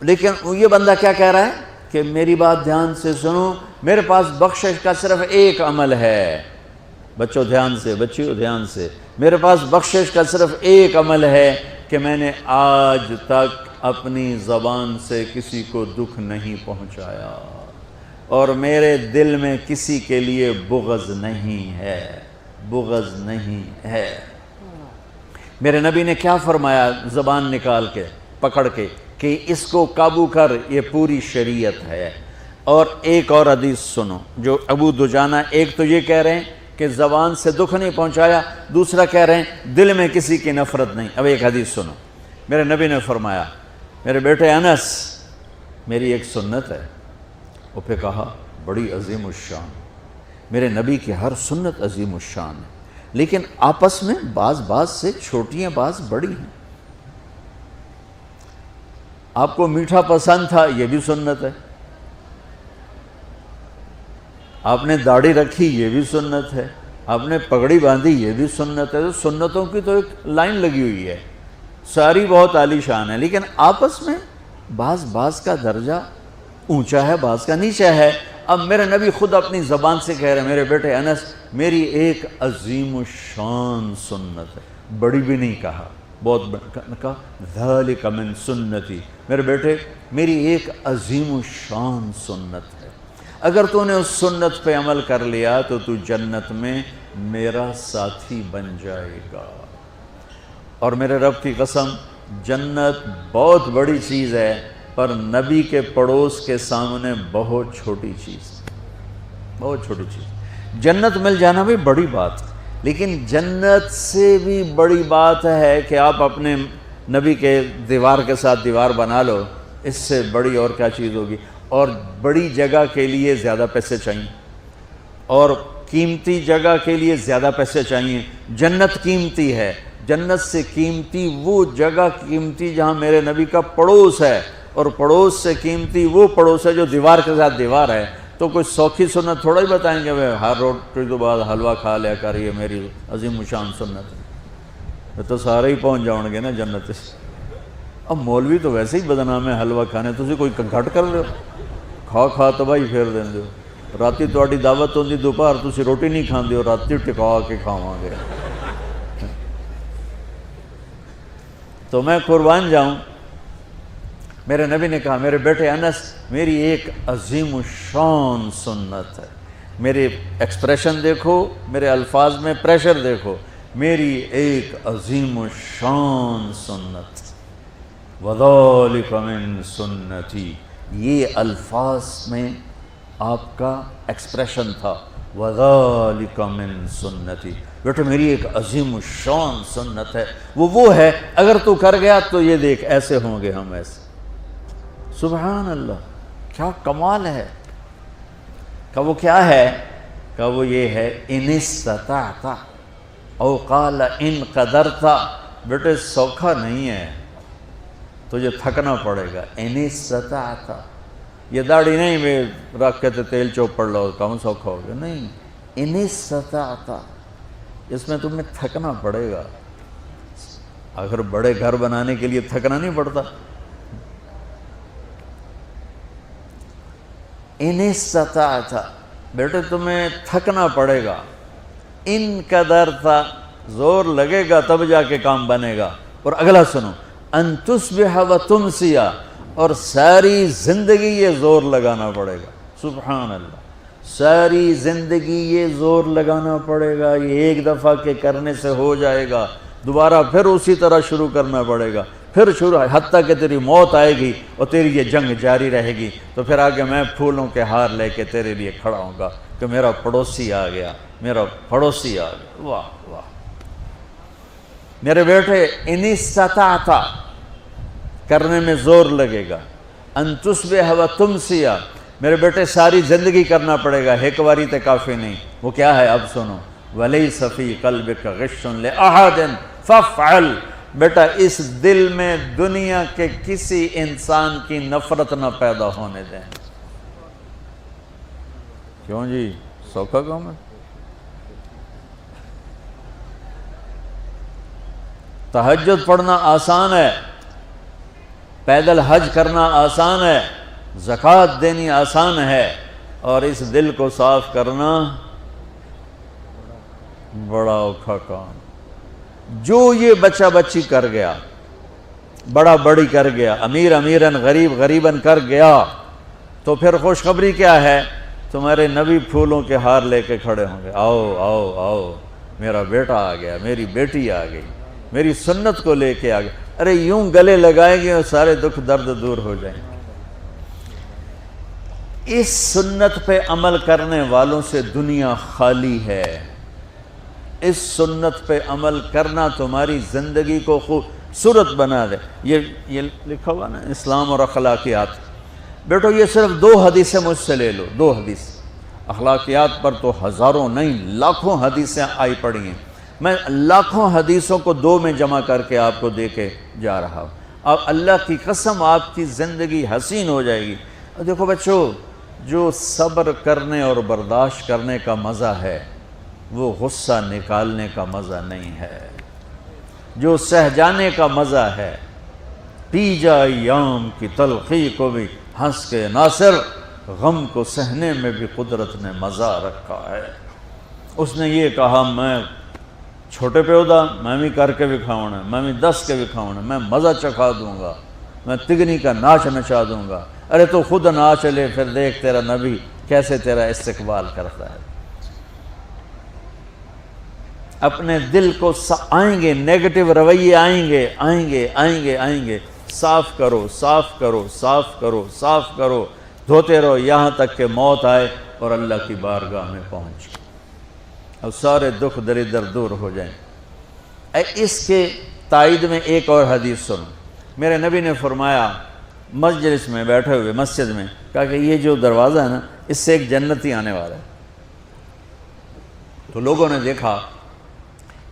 لیکن یہ بندہ کیا کہہ رہا ہے کہ میری بات دھیان سے سنو، میرے پاس بخشش کا صرف ایک عمل ہے. بچوں دھیان سے، بچیوں دھیان سے، میرے پاس بخشش کا صرف ایک عمل ہے کہ میں نے آج تک اپنی زبان سے کسی کو دکھ نہیں پہنچایا اور میرے دل میں کسی کے لیے بغض نہیں ہے، بغض نہیں ہے۔ میرے نبی نے کیا فرمایا زبان نکال کے پکڑ کے کہ اس کو قابو کر، یہ پوری شریعت ہے۔ اور ایک اور حدیث سنو جو ابو دجانہ، ایک تو یہ کہہ رہے ہیں کہ زبان سے دکھ نہیں پہنچایا، دوسرا کہہ رہے ہیں دل میں کسی کی نفرت نہیں۔ اب ایک حدیث سنو، میرے نبی نے فرمایا میرے بیٹے انس میری ایک سنت ہے۔ وہ پہ کہا بڑی عظیم الشان، میرے نبی کی ہر سنت عظیم الشان ہے، لیکن آپس میں بعض سے چھوٹی ہیں، بعض بڑی ہیں۔ آپ کو میٹھا پسند تھا، یہ بھی سنت ہے۔ آپ نے داڑھی رکھی، یہ بھی سنت ہے۔ آپ نے پگڑی باندھی، یہ بھی سنت ہے۔ تو سنتوں کی تو ایک لائن لگی ہوئی ہے، ساری بہت عالی شان ہے، لیکن آپس میں بعض کا درجہ اونچا ہے، بعض کا نیچا ہے۔ اب میرے نبی خود اپنی زبان سے کہہ رہے ہیں میرے بیٹے انس میری ایک عظیم الشان سنت ہے، بڑی بھی نہیں کہا، بہت کہا ذالک من سنتی، میرے بیٹے میری ایک عظیم الشان سنت ہے، اگر تو نے اس سنت پہ عمل کر لیا تو تو جنت میں میرا ساتھی بن جائے گا۔ اور میرے رب کی قسم جنت بہت بڑی چیز ہے، پر نبی کے پڑوس کے سامنے بہت چھوٹی چیز، بہت چھوٹی چیز۔ جنت مل جانا بھی بڑی بات، لیکن جنت سے بھی بڑی بات ہے کہ آپ اپنے نبی کے دیوار کے ساتھ دیوار بنا لو، اس سے بڑی اور کیا چیز ہوگی؟ اور بڑی جگہ کے لیے زیادہ پیسے چاہیے، اور قیمتی جگہ کے لیے زیادہ پیسے چاہیے۔ جنت قیمتی ہے، جنت سے قیمتی وہ جگہ قیمتی جہاں میرے نبی کا پڑوس ہے، اور پڑوس سے قیمتی وہ پڑوس ہے جو دیوار کے ساتھ دیوار ہے۔ تو کوئی سوکھی سنت تھوڑا ہی بتائیں گے ہر روٹی کے بعد حلوہ کھا لیا کر، یہ میری عظیم الشان سنت ہے، تو سارے ہی پہنچ جاؤں گے نا جنت سے۔ اب مولوی تو ویسے ہی بدنام ہے حلوہ کھانے، تسی کوئی گھٹ کر لو، کھا تباہی پھیر دیں دو۔ راتی تہاڈی دعوت ہوندی دوپہر تسی روٹی نہیں کھاندے ہو، راتی ٹکا کے کھاواں گے۔ تو میں قربان جاؤں، میرے نبی نے کہا میرے بیٹے انس میری ایک عظیم الشان سنت ہے، میرے ایکسپریشن دیکھو، میرے الفاظ میں پریشر دیکھو، میری ایک عظیم الشان سنت، وَذَلِكَ مِن سُنَّتِي، یہ الفاظ میں آپ کا ایکسپریشن تھا، وَذَلِكَ مِن سُنَّتِي، بیٹے میری ایک عظیم الشان سنت ہے، وہ ہے اگر تو کر گیا تو یہ دیکھ ایسے ہوں گے ہم، ایسے۔ سبحان اللہ، کیا کمال ہے۔ کہ وہ کیا ہے؟ کہ وہ یہ ہے ان استطعت او قال ان قدرت، بیٹے سوکھا نہیں ہے، تجھے تھکنا پڑے گا۔ ان استطعت، یہ داڑھی نہیں میں رکھ کے تیل چوپڑ لو کم سوکھا ہوگا، نہیں، ان استطعت، اس میں تمہیں تھکنا پڑے گا۔ اگر بڑے گھر بنانے کے لیے تھکنا نہیں پڑتا، ان استطعت، بیٹے تمہیں تھکنا پڑے گا، ان قدرت، زور لگے گا تب جا کے کام بنے گا۔ اور اگلا سنو، ان تصبح و تمسی، اور ساری زندگی یہ زور لگانا پڑے گا۔ سبحان اللہ، ساری زندگی یہ زور لگانا پڑے گا، یہ ایک دفعہ کے کرنے سے ہو جائے گا، دوبارہ پھر اسی طرح شروع کرنا پڑے گا، پھر شروع، حتیٰ کہ تیری موت آئے گی اور تیری یہ جنگ جاری رہے گی، تو پھر آگے میں پھولوں کے ہار لے کے تیرے لیے کھڑا ہوں گا کہ میرا پڑوسی آ گیا، میرا پڑوسی آ گیا۔ واہ واہ، میرے بیٹے ان استطعت، کرنے میں زور لگے گا، ان تصبح و تمسی، میرے بیٹے ساری زندگی کرنا پڑے گا، ایک واری تے کافی نہیں۔ وہ کیا ہے؟ اب سنو، وَلَيْسَ فِي قَلْبِكَ غِشٌّ لِأَحَدٍ فَافْعَلْ، بیٹا اس دل میں دنیا کے کسی انسان کی نفرت نہ پیدا ہونے دیں۔ کیوں جی، سوکھا کام ہے؟ تہجد پڑھنا آسان ہے، پیدل حج کرنا آسان ہے، زکوٰۃ دینی آسان ہے، اور اس دل کو صاف کرنا بڑا اوکھا کام۔ جو یہ بچہ بچی کر گیا، بڑا بڑی کر گیا، امیر امیرن غریب غریبن کر گیا، تو پھر خوشخبری کیا ہے؟ تمہارے نبی پھولوں کے ہار لے کے کھڑے ہوں گے، آؤ آؤ آؤ میرا بیٹا آ گیا، میری بیٹی آ گئی، میری سنت کو لے کے آ گیا۔ ارے یوں گلے لگائیں گے اور سارے دکھ درد دور ہو جائیں گے۔ اس سنت پہ عمل کرنے والوں سے دنیا خالی ہے۔ اس سنت پہ عمل کرنا تمہاری زندگی کو خوبصورت بنا دے۔ یہ لکھا ہوا نا اسلام اور اخلاقیات، بیٹو یہ صرف 2 حدیثیں مجھ سے لے لو، 2 حدیث۔ اخلاقیات پر تو ہزاروں نہیں لاکھوں حدیثیں آئی پڑی ہیں، میں لاکھوں حدیثوں کو 2 میں جمع کر کے آپ کو دے کے جا رہا ہوں۔ اب اللہ کی قسم آپ کی زندگی حسین ہو جائے گی۔ دیکھو بچوں، جو صبر کرنے اور برداشت کرنے کا مزہ ہے وہ غصہ نکالنے کا مزہ نہیں ہے۔ جو سہ جانے کا مزہ ہے، پی جا ایام کی تلخی کو بھی ہنس کے ناصر، غم کو سہنے میں بھی قدرت نے مزہ رکھا ہے۔ اس نے یہ کہا میں چھوٹے پیودا میں بھی کر کے دکھاؤں، میں بھی دس کے دکھاؤں، میں مزہ چکھا دوں گا، میں تگنی کا ناچ نچا دوں گا۔ ارے تو خود ناچ لے، پھر دیکھ تیرا نبی کیسے تیرا استقبال کرتا ہے۔ اپنے دل کو آئیں گے نیگیٹو رویے، آئیں گے آئیں گے آئیں گے آئیں گے، صاف کرو صاف کرو صاف کرو صاف کرو، دھوتے رہو یہاں تک کہ موت آئے اور اللہ کی بارگاہ میں پہنچ اور سارے دکھ دردر دور ہو جائیں۔ اس کے تائید میں ایک اور حدیث سنو۔ میرے نبی نے فرمایا مجلس میں بیٹھے ہوئے مسجد میں، کہا کہ یہ جو دروازہ ہے نا اس سے ایک جنتی آنے والا ہے۔ تو لوگوں نے دیکھا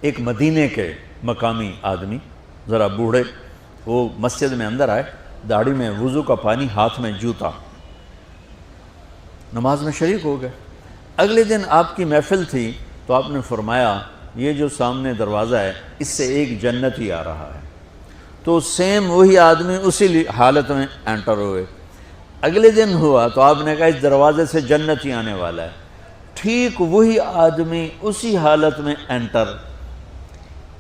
ایک مدینے کے مقامی آدمی ذرا بوڑھے، وہ مسجد میں اندر آئے، داڑھی میں وضو کا پانی، ہاتھ میں جوتا، نماز میں شریک ہو گئے۔ اگلے دن آپ کی محفل تھی تو آپ نے فرمایا یہ جو سامنے دروازہ ہے اس سے ایک جنتی آ رہا ہے۔ تو سیم وہی آدمی اسی حالت میں انٹر ہوئے۔ اگلے دن ہوا تو آپ نے کہا اس دروازے سے جنتی آنے والا ہے۔ ٹھیک وہی آدمی اسی حالت میں انٹر۔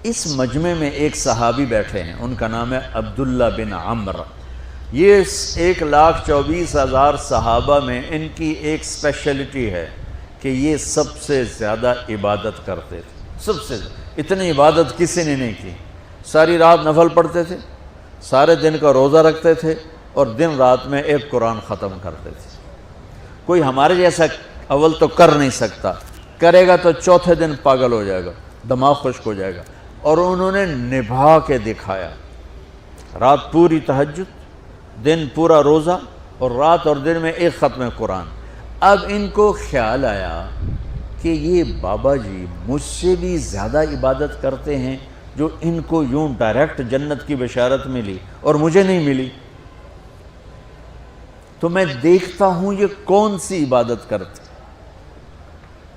اس مجمع میں ایک صحابی بیٹھے ہیں، ان کا نام ہے عبداللہ بن عمرو۔ یہ 1,24,000 صحابہ میں ان کی ایک اسپیشلٹی ہے کہ یہ سب سے زیادہ عبادت کرتے تھے، سب سے اتنی عبادت کسی نے نہیں کی۔ ساری رات نفل پڑھتے تھے، سارے دن کا روزہ رکھتے تھے اور دن رات میں ایک قرآن ختم کرتے تھے۔ کوئی ہمارے جیسا اول تو کر نہیں سکتا، کرے گا تو چوتھے دن پاگل ہو جائے گا، دماغ خشک ہو جائے گا۔ اور انہوں نے نبھا کے دکھایا، رات پوری تہجد، دن پورا روزہ، اور رات اور دن میں ایک ختم قرآن۔ اب ان کو خیال آیا کہ یہ بابا جی مجھ سے بھی زیادہ عبادت کرتے ہیں، جو ان کو یوں ڈائریکٹ جنت کی بشارت ملی اور مجھے نہیں ملی، تو میں دیکھتا ہوں یہ کون سی عبادت کرتے ہیں۔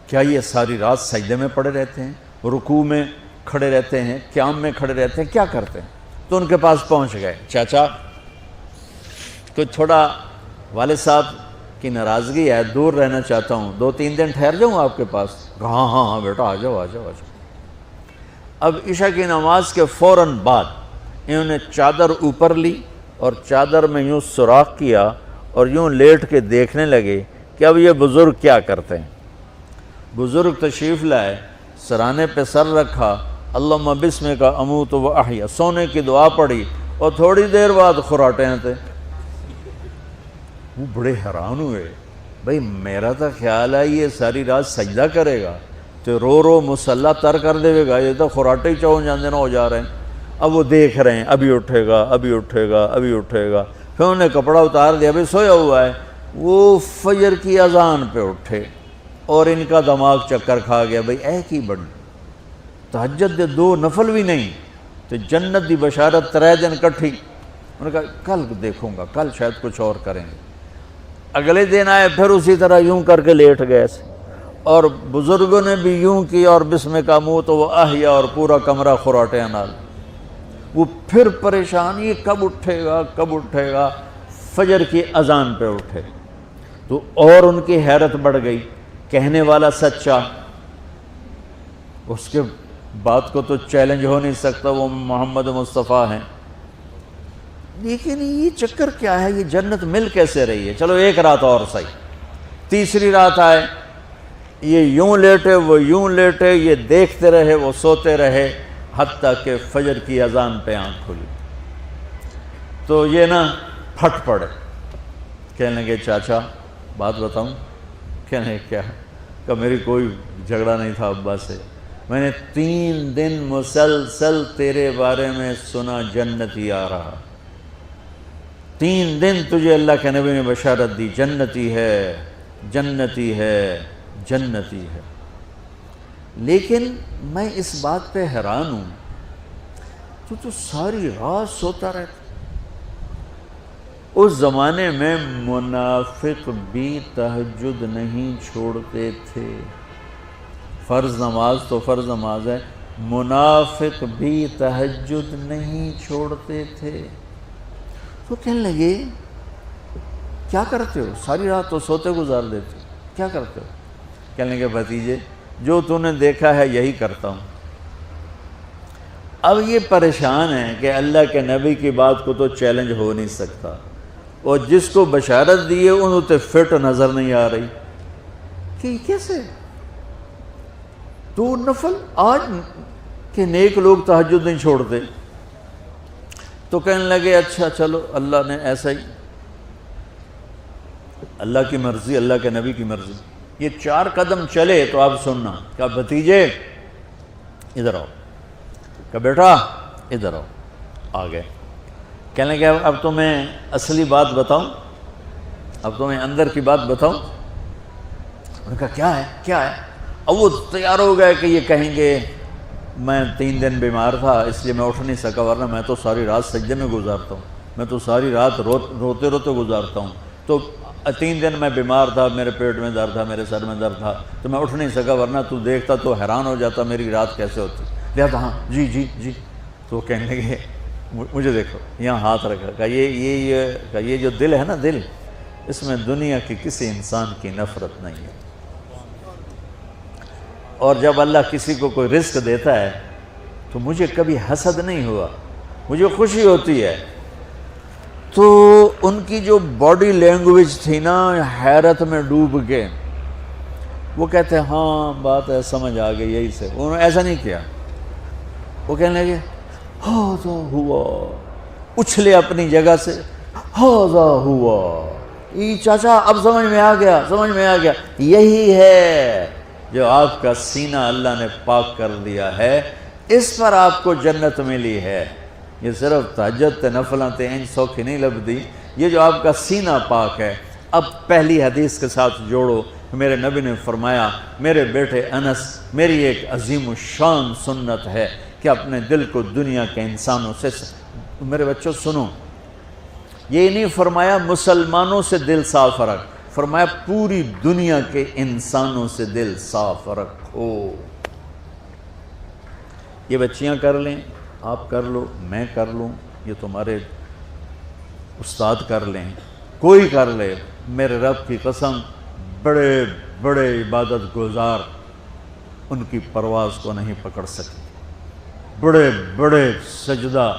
کیا یہ ساری رات سجدے میں پڑے رہتے ہیں، رکوع میں کھڑے رہتے ہیں، قیام میں کھڑے رہتے ہیں، کیا کرتے ہیں؟ تو ان کے پاس پہنچ گئے، چاچا تو تھوڑا والد صاحب کی ناراضگی ہے، دور رہنا چاہتا ہوں، 2-3 دن ٹھہر جاؤں آپ کے پاس؟ ہاں ہاں ہاں بیٹا آ جاؤ آ جاؤ آ جاؤ۔ اب عشاء کی نماز کے فوراً بعد انہوں نے چادر اوپر لی اور چادر میں یوں سوراخ کیا اور یوں لیٹ کے دیکھنے لگے کہ اب یہ بزرگ کیا کرتے ہیں۔ بزرگ تشریف لائے، سرانے پہ سر رکھا، اللہم بسمک اموت و احیا، سونے کی دعا پڑھی، اور تھوڑی دیر بعد خراٹے تھے۔ وہ بڑے حیران ہوئے، بھئی میرا تو خیال ہے یہ ساری رات سجدہ کرے گا تو رو رو مسلح تر کر دے گا، یہ تو خراٹے ہی چون جاندے نہ ہو جا رہے ہیں۔ اب وہ دیکھ رہے ہیں ابھی اٹھے گا ابھی اٹھے گا ابھی اٹھے گا، پھر انہوں نے کپڑا اتار دیا، ابھی سویا ہوا ہے۔ وہ فجر کی اذان پہ اٹھے اور ان کا دماغ چکر کھا گیا، بھئی اے کی بڑی تہجد دے 2 نفل بھی نہیں تو جنت دی بشارت 3 دن کٹھی۔ انہوں نے کہا کل دیکھوں گا، کل شاید کچھ اور کریں گے۔ اگلے دن آئے، پھر اسی طرح یوں کر کے لیٹ گئے سے، اور بزرگوں نے بھی یوں کی، اور بسمک اموت و احیا، اور پورا کمرہ خراٹے نال۔ وہ پھر پریشان، یہ کب اٹھے گا کب اٹھے گا؟ فجر کی اذان پہ اٹھے تو اور ان کی حیرت بڑھ گئی، کہنے والا سچا، اس کے بات کو تو چیلنج ہو نہیں سکتا، وہ محمد مصطفیٰ ہیں۔ لیکن یہ چکر کیا ہے، یہ جنت مل کیسے رہی ہے؟ چلو ایک رات اور صحیح، تیسری رات آئے، یہ یوں لیٹے وہ یوں لیٹے، یہ دیکھتے رہے وہ سوتے رہے، حتیٰ کہ فجر کی اذان پہ آنکھ کھلی تو یہ نا پھٹ پڑے، کہنے لگے چاچا بات بتاؤں؟ کہنے لگے کیا؟ کہ میری کوئی جھگڑا نہیں تھا ابا سے، میں نے 3 دن مسلسل تیرے بارے میں سنا جنتی آ رہا، 3 دن تجھے اللہ کے نبی نے بشارت دی جنتی ہے جنتی ہے جنتی ہے، لیکن میں اس بات پہ حیران ہوں تو ساری رات سوتا رہتا۔ اس زمانے میں منافق بھی تہجد نہیں چھوڑتے تھے، فرض نماز تو فرض نماز ہے، منافق بھی تہجد نہیں چھوڑتے تھے۔ تو کہنے لگے کیا کرتے ہو؟ ساری رات تو سوتے گزار دیتے ہو، کیا کرتے ہو؟ کہنے لگے بھتیجے جو تو نے دیکھا ہے یہی کرتا ہوں۔ اب یہ پریشان ہے کہ اللہ کے نبی کی بات کو تو چیلنج ہو نہیں سکتا، اور جس کو بشارت دی ہے انہوں تے فٹ نظر نہیں آ رہی کہ کیسے تو نفل آج کہ نیک لوگ تہجد نہیں چھوڑتے۔ تو کہنے لگے اچھا چلو اللہ نے ایسا ہی، اللہ کی مرضی، اللہ کے نبی کی مرضی۔ یہ 4 قدم چلے تو آپ سننا، کہا بھتیجے ادھر آؤ، کہا بیٹا ادھر آؤ، آ گئے۔ کہنے لگے اب تمہیں اصلی بات بتاؤں، اب تمہیں اندر کی بات بتاؤں؟ انہوں نے کہا کیا ہے کیا ہے؟ اب وہ تیار ہو گئے کہ یہ کہیں گے میں 3 دن بیمار تھا اس لیے میں اٹھ نہیں سکا، ورنہ میں تو ساری رات سجدے میں گزارتا ہوں، میں تو ساری رات روتے روتے گزارتا ہوں، تو 3 دن میں بیمار تھا، میرے پیٹ میں درد تھا، میرے سر میں درد تھا، تو میں اٹھ نہیں سکا، ورنہ تو دیکھتا تو حیران ہو جاتا میری رات کیسے ہوتی۔ لہذا ہاں جی جی جی۔ تو کہنے لگے مجھے دیکھو یہاں ہاتھ رکھا، کہا یہ جو دل ہے نا، دل اس میں دنیا کی کسی انسان کی نفرت نہیں ہے، اور جب اللہ کسی کو کوئی رزق دیتا ہے تو مجھے کبھی حسد نہیں ہوا، مجھے خوشی ہوتی ہے۔ تو ان کی جو باڈی لینگویج تھی نا، حیرت میں ڈوب کے وہ کہتے ہیں ہاں بات ہے سمجھ آ گئی یہی سے، انہوں نے ایسا نہیں کیا، وہ کہنے لگے ہاذا ہوا، اچھلے اپنی جگہ سے، ہاذا ہوا، یہ چاچا اب سمجھ میں آ گیا، سمجھ میں آ گیا، یہی ہے جو آپ کا سینہ اللہ نے پاک کر دیا ہے، اس پر آپ کو جنت ملی ہے۔ یہ صرف تہجد تے نفلاں تے انج سوکھی نہیں لبدی، یہ جو آپ کا سینہ پاک ہے۔ اب پہلی حدیث کے ساتھ جوڑو، میرے نبی نے فرمایا میرے بیٹے انس، میری ایک عظیم الشان سنت ہے کہ اپنے دل کو دنیا کے انسانوں سے، میرے بچوں سنو، یہ نہیں فرمایا مسلمانوں سے دل صاف رکھ، فرمایا پوری دنیا کے انسانوں سے دل صاف رکھو۔ یہ بچیاں کر لیں، آپ کر لو، میں کر لوں، یہ تمہارے استاد کر لیں، کوئی کر لے، میرے رب کی قسم بڑے بڑے عبادت گزار ان کی پرواز کو نہیں پکڑ سکتے، بڑے بڑے سجدہ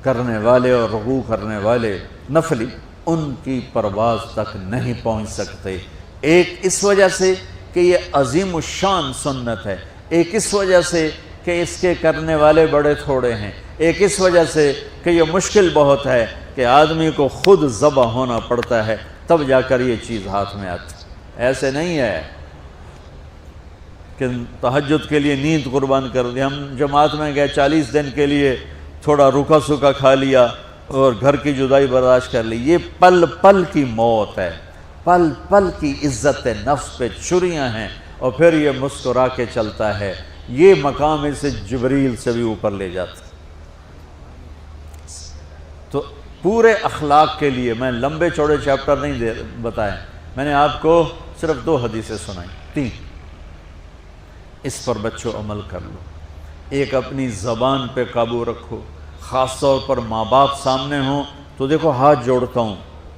کرنے والے اور رکوع کرنے والے نفلی ان کی پرواز تک نہیں پہنچ سکتے۔ ایک اس وجہ سے کہ یہ عظیم الشان سنت ہے، ایک اس وجہ سے کہ اس کے کرنے والے بڑے تھوڑے ہیں، ایک اس وجہ سے کہ یہ مشکل بہت ہے کہ آدمی کو خود ذبح ہونا پڑتا ہے تب جا کر یہ چیز ہاتھ میں آتی۔ ایسے نہیں ہے کہ تہجد کے لیے نیند قربان کر دی، ہم جماعت میں گئے 40 دن کے لیے تھوڑا روکھا سوکھا کھا لیا اور گھر کی جدائی برداشت کر لی، یہ پل پل کی موت ہے، پل پل کی عزت نفس پہ چھریاں ہیں، اور پھر یہ مسکرا کے چلتا ہے، یہ مقام اسے جبریل سے بھی اوپر لے جاتا۔ تو پورے اخلاق کے لیے میں لمبے چوڑے چیپٹر نہیں بتائے، میں نے آپ کو صرف 2 حدیثیں سنائیں، 3، اس پر بچوں عمل کر لو۔ ایک اپنی زبان پہ قابو رکھو، خاص طور پر ماں باپ سامنے ہوں تو دیکھو ہاتھ جوڑتا ہوں،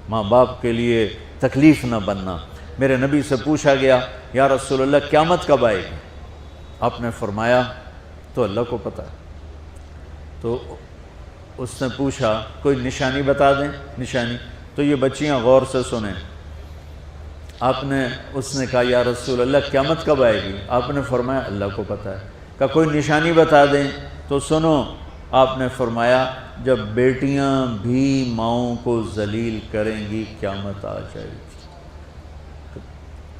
ماں باپ کے لیے تکلیف نہ بننا۔ میرے نبی سے پوچھا گیا یا رسول اللہ قیامت کب آئے گی؟ آپ نے فرمایا تو اللہ کو پتہ ہے۔ تو اس نے پوچھا کوئی نشانی بتا دیں، نشانی. تو یہ بچیاں غور سے سنیں. اس نے کہا یا رسول اللہ قیامت کب آئے گی؟ آپ نے فرمایا اللہ کو پتہ ہے. کہا کوئی نشانی بتا دیں. تو سنو، آپ نے فرمایا جب بیٹیاں بھی ماؤں کو ذلیل کریں گی قیامت آ جائے گی.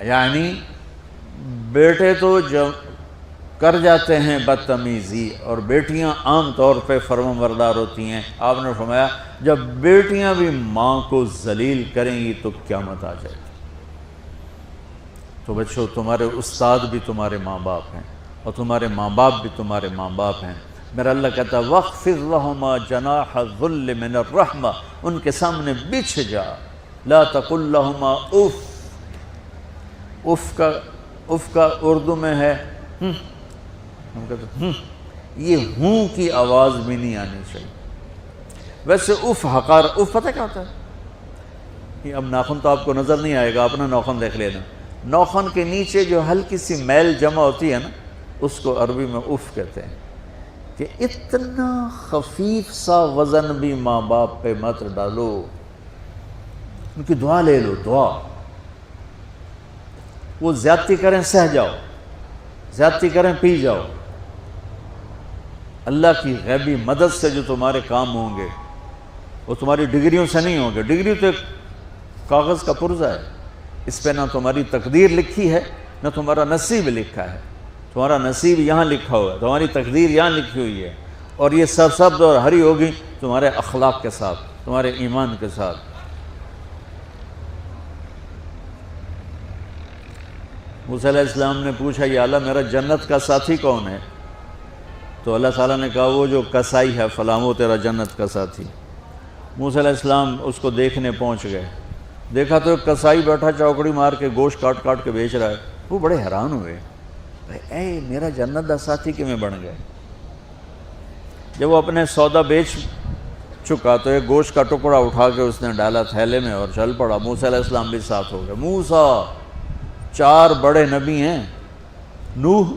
یعنی بیٹے تو جب کر جاتے ہیں بدتمیزی اور بیٹیاں عام طور پہ فرمانبردار ہوتی ہیں. آپ نے فرمایا جب بیٹیاں بھی ماں کو ذلیل کریں گی تو قیامت آ جائے گی. تو بچوں، تمہارے استاد بھی تمہارے ماں باپ ہیں اور تمہارے ماں باپ بھی تمہارے ماں باپ ہیں. میرا اللہ کہتا ہے وَاخْفِضْ لَهُمَا جَنَاحَ الذُّلِّ مِنَ الرَّحْمَةِ، ان کے سامنے بچھ جا. لا تقل لهما اف. اف کا اردو میں ہے ہم کہتے ہیں یہ ہوں کی آواز بھی نہیں آنی چاہیے. ویسے اف حقار، اف پتہ کیا ہوتا ہے؟ اب ناخن تو آپ کو نظر نہیں آئے گا، اپنا ناخن دیکھ لینا. ناخن کے نیچے جو ہلکی سی میل جمع ہوتی ہے نا، اس کو عربی میں اف کہتے ہیں. کہ اتنا خفیف سا وزن بھی ماں باپ پہ مت ڈالو. ان کی دعا لے لو، دعا. وہ زیادتی کریں سہ جاؤ، زیادتی کریں پی جاؤ. اللہ کی غیبی مدد سے جو تمہارے کام ہوں گے وہ تمہاری ڈگریوں سے نہیں ہوں گے. ڈگری تو ایک کاغذ کا پرزہ ہے، اس پہ نہ تمہاری تقدیر لکھی ہے نہ تمہارا نصیب لکھا ہے. تمہارا نصیب یہاں لکھا ہوا ہے، تمہاری تقدیر یہاں لکھی ہوئی ہے. اور یہ سرسبز اور ہری ہوگی تمہارے اخلاق کے ساتھ، تمہارے ایمان کے ساتھ. موسیٰ علیہ السلام نے پوچھا یا اللہ میرا جنت کا ساتھی کون ہے؟ تو اللہ تعالیٰ نے کہا وہ جو کسائی ہے فلاں وہ تیرا جنت کا ساتھی. موسیٰ علیہ السلام اس کو دیکھنے پہنچ گئے. دیکھا تو ایک کسائی بیٹھا چوکڑی مار کے گوشت کاٹ کاٹ کے بیچ رہا ہے. وہ بڑے حیران ہوئے، اے میرا جنت کا ساتھی کیویں بن گئے؟ جب وہ اپنے سودا بیچ چکا تو ایک گوشت کا ٹکڑا اٹھا کے اس نے ڈالا تھیلے میں اور چل پڑا. موسیٰ علیہ السلام بھی ساتھ ہو گئے. موسیٰ 4 بڑے نبی ہیں، نوح،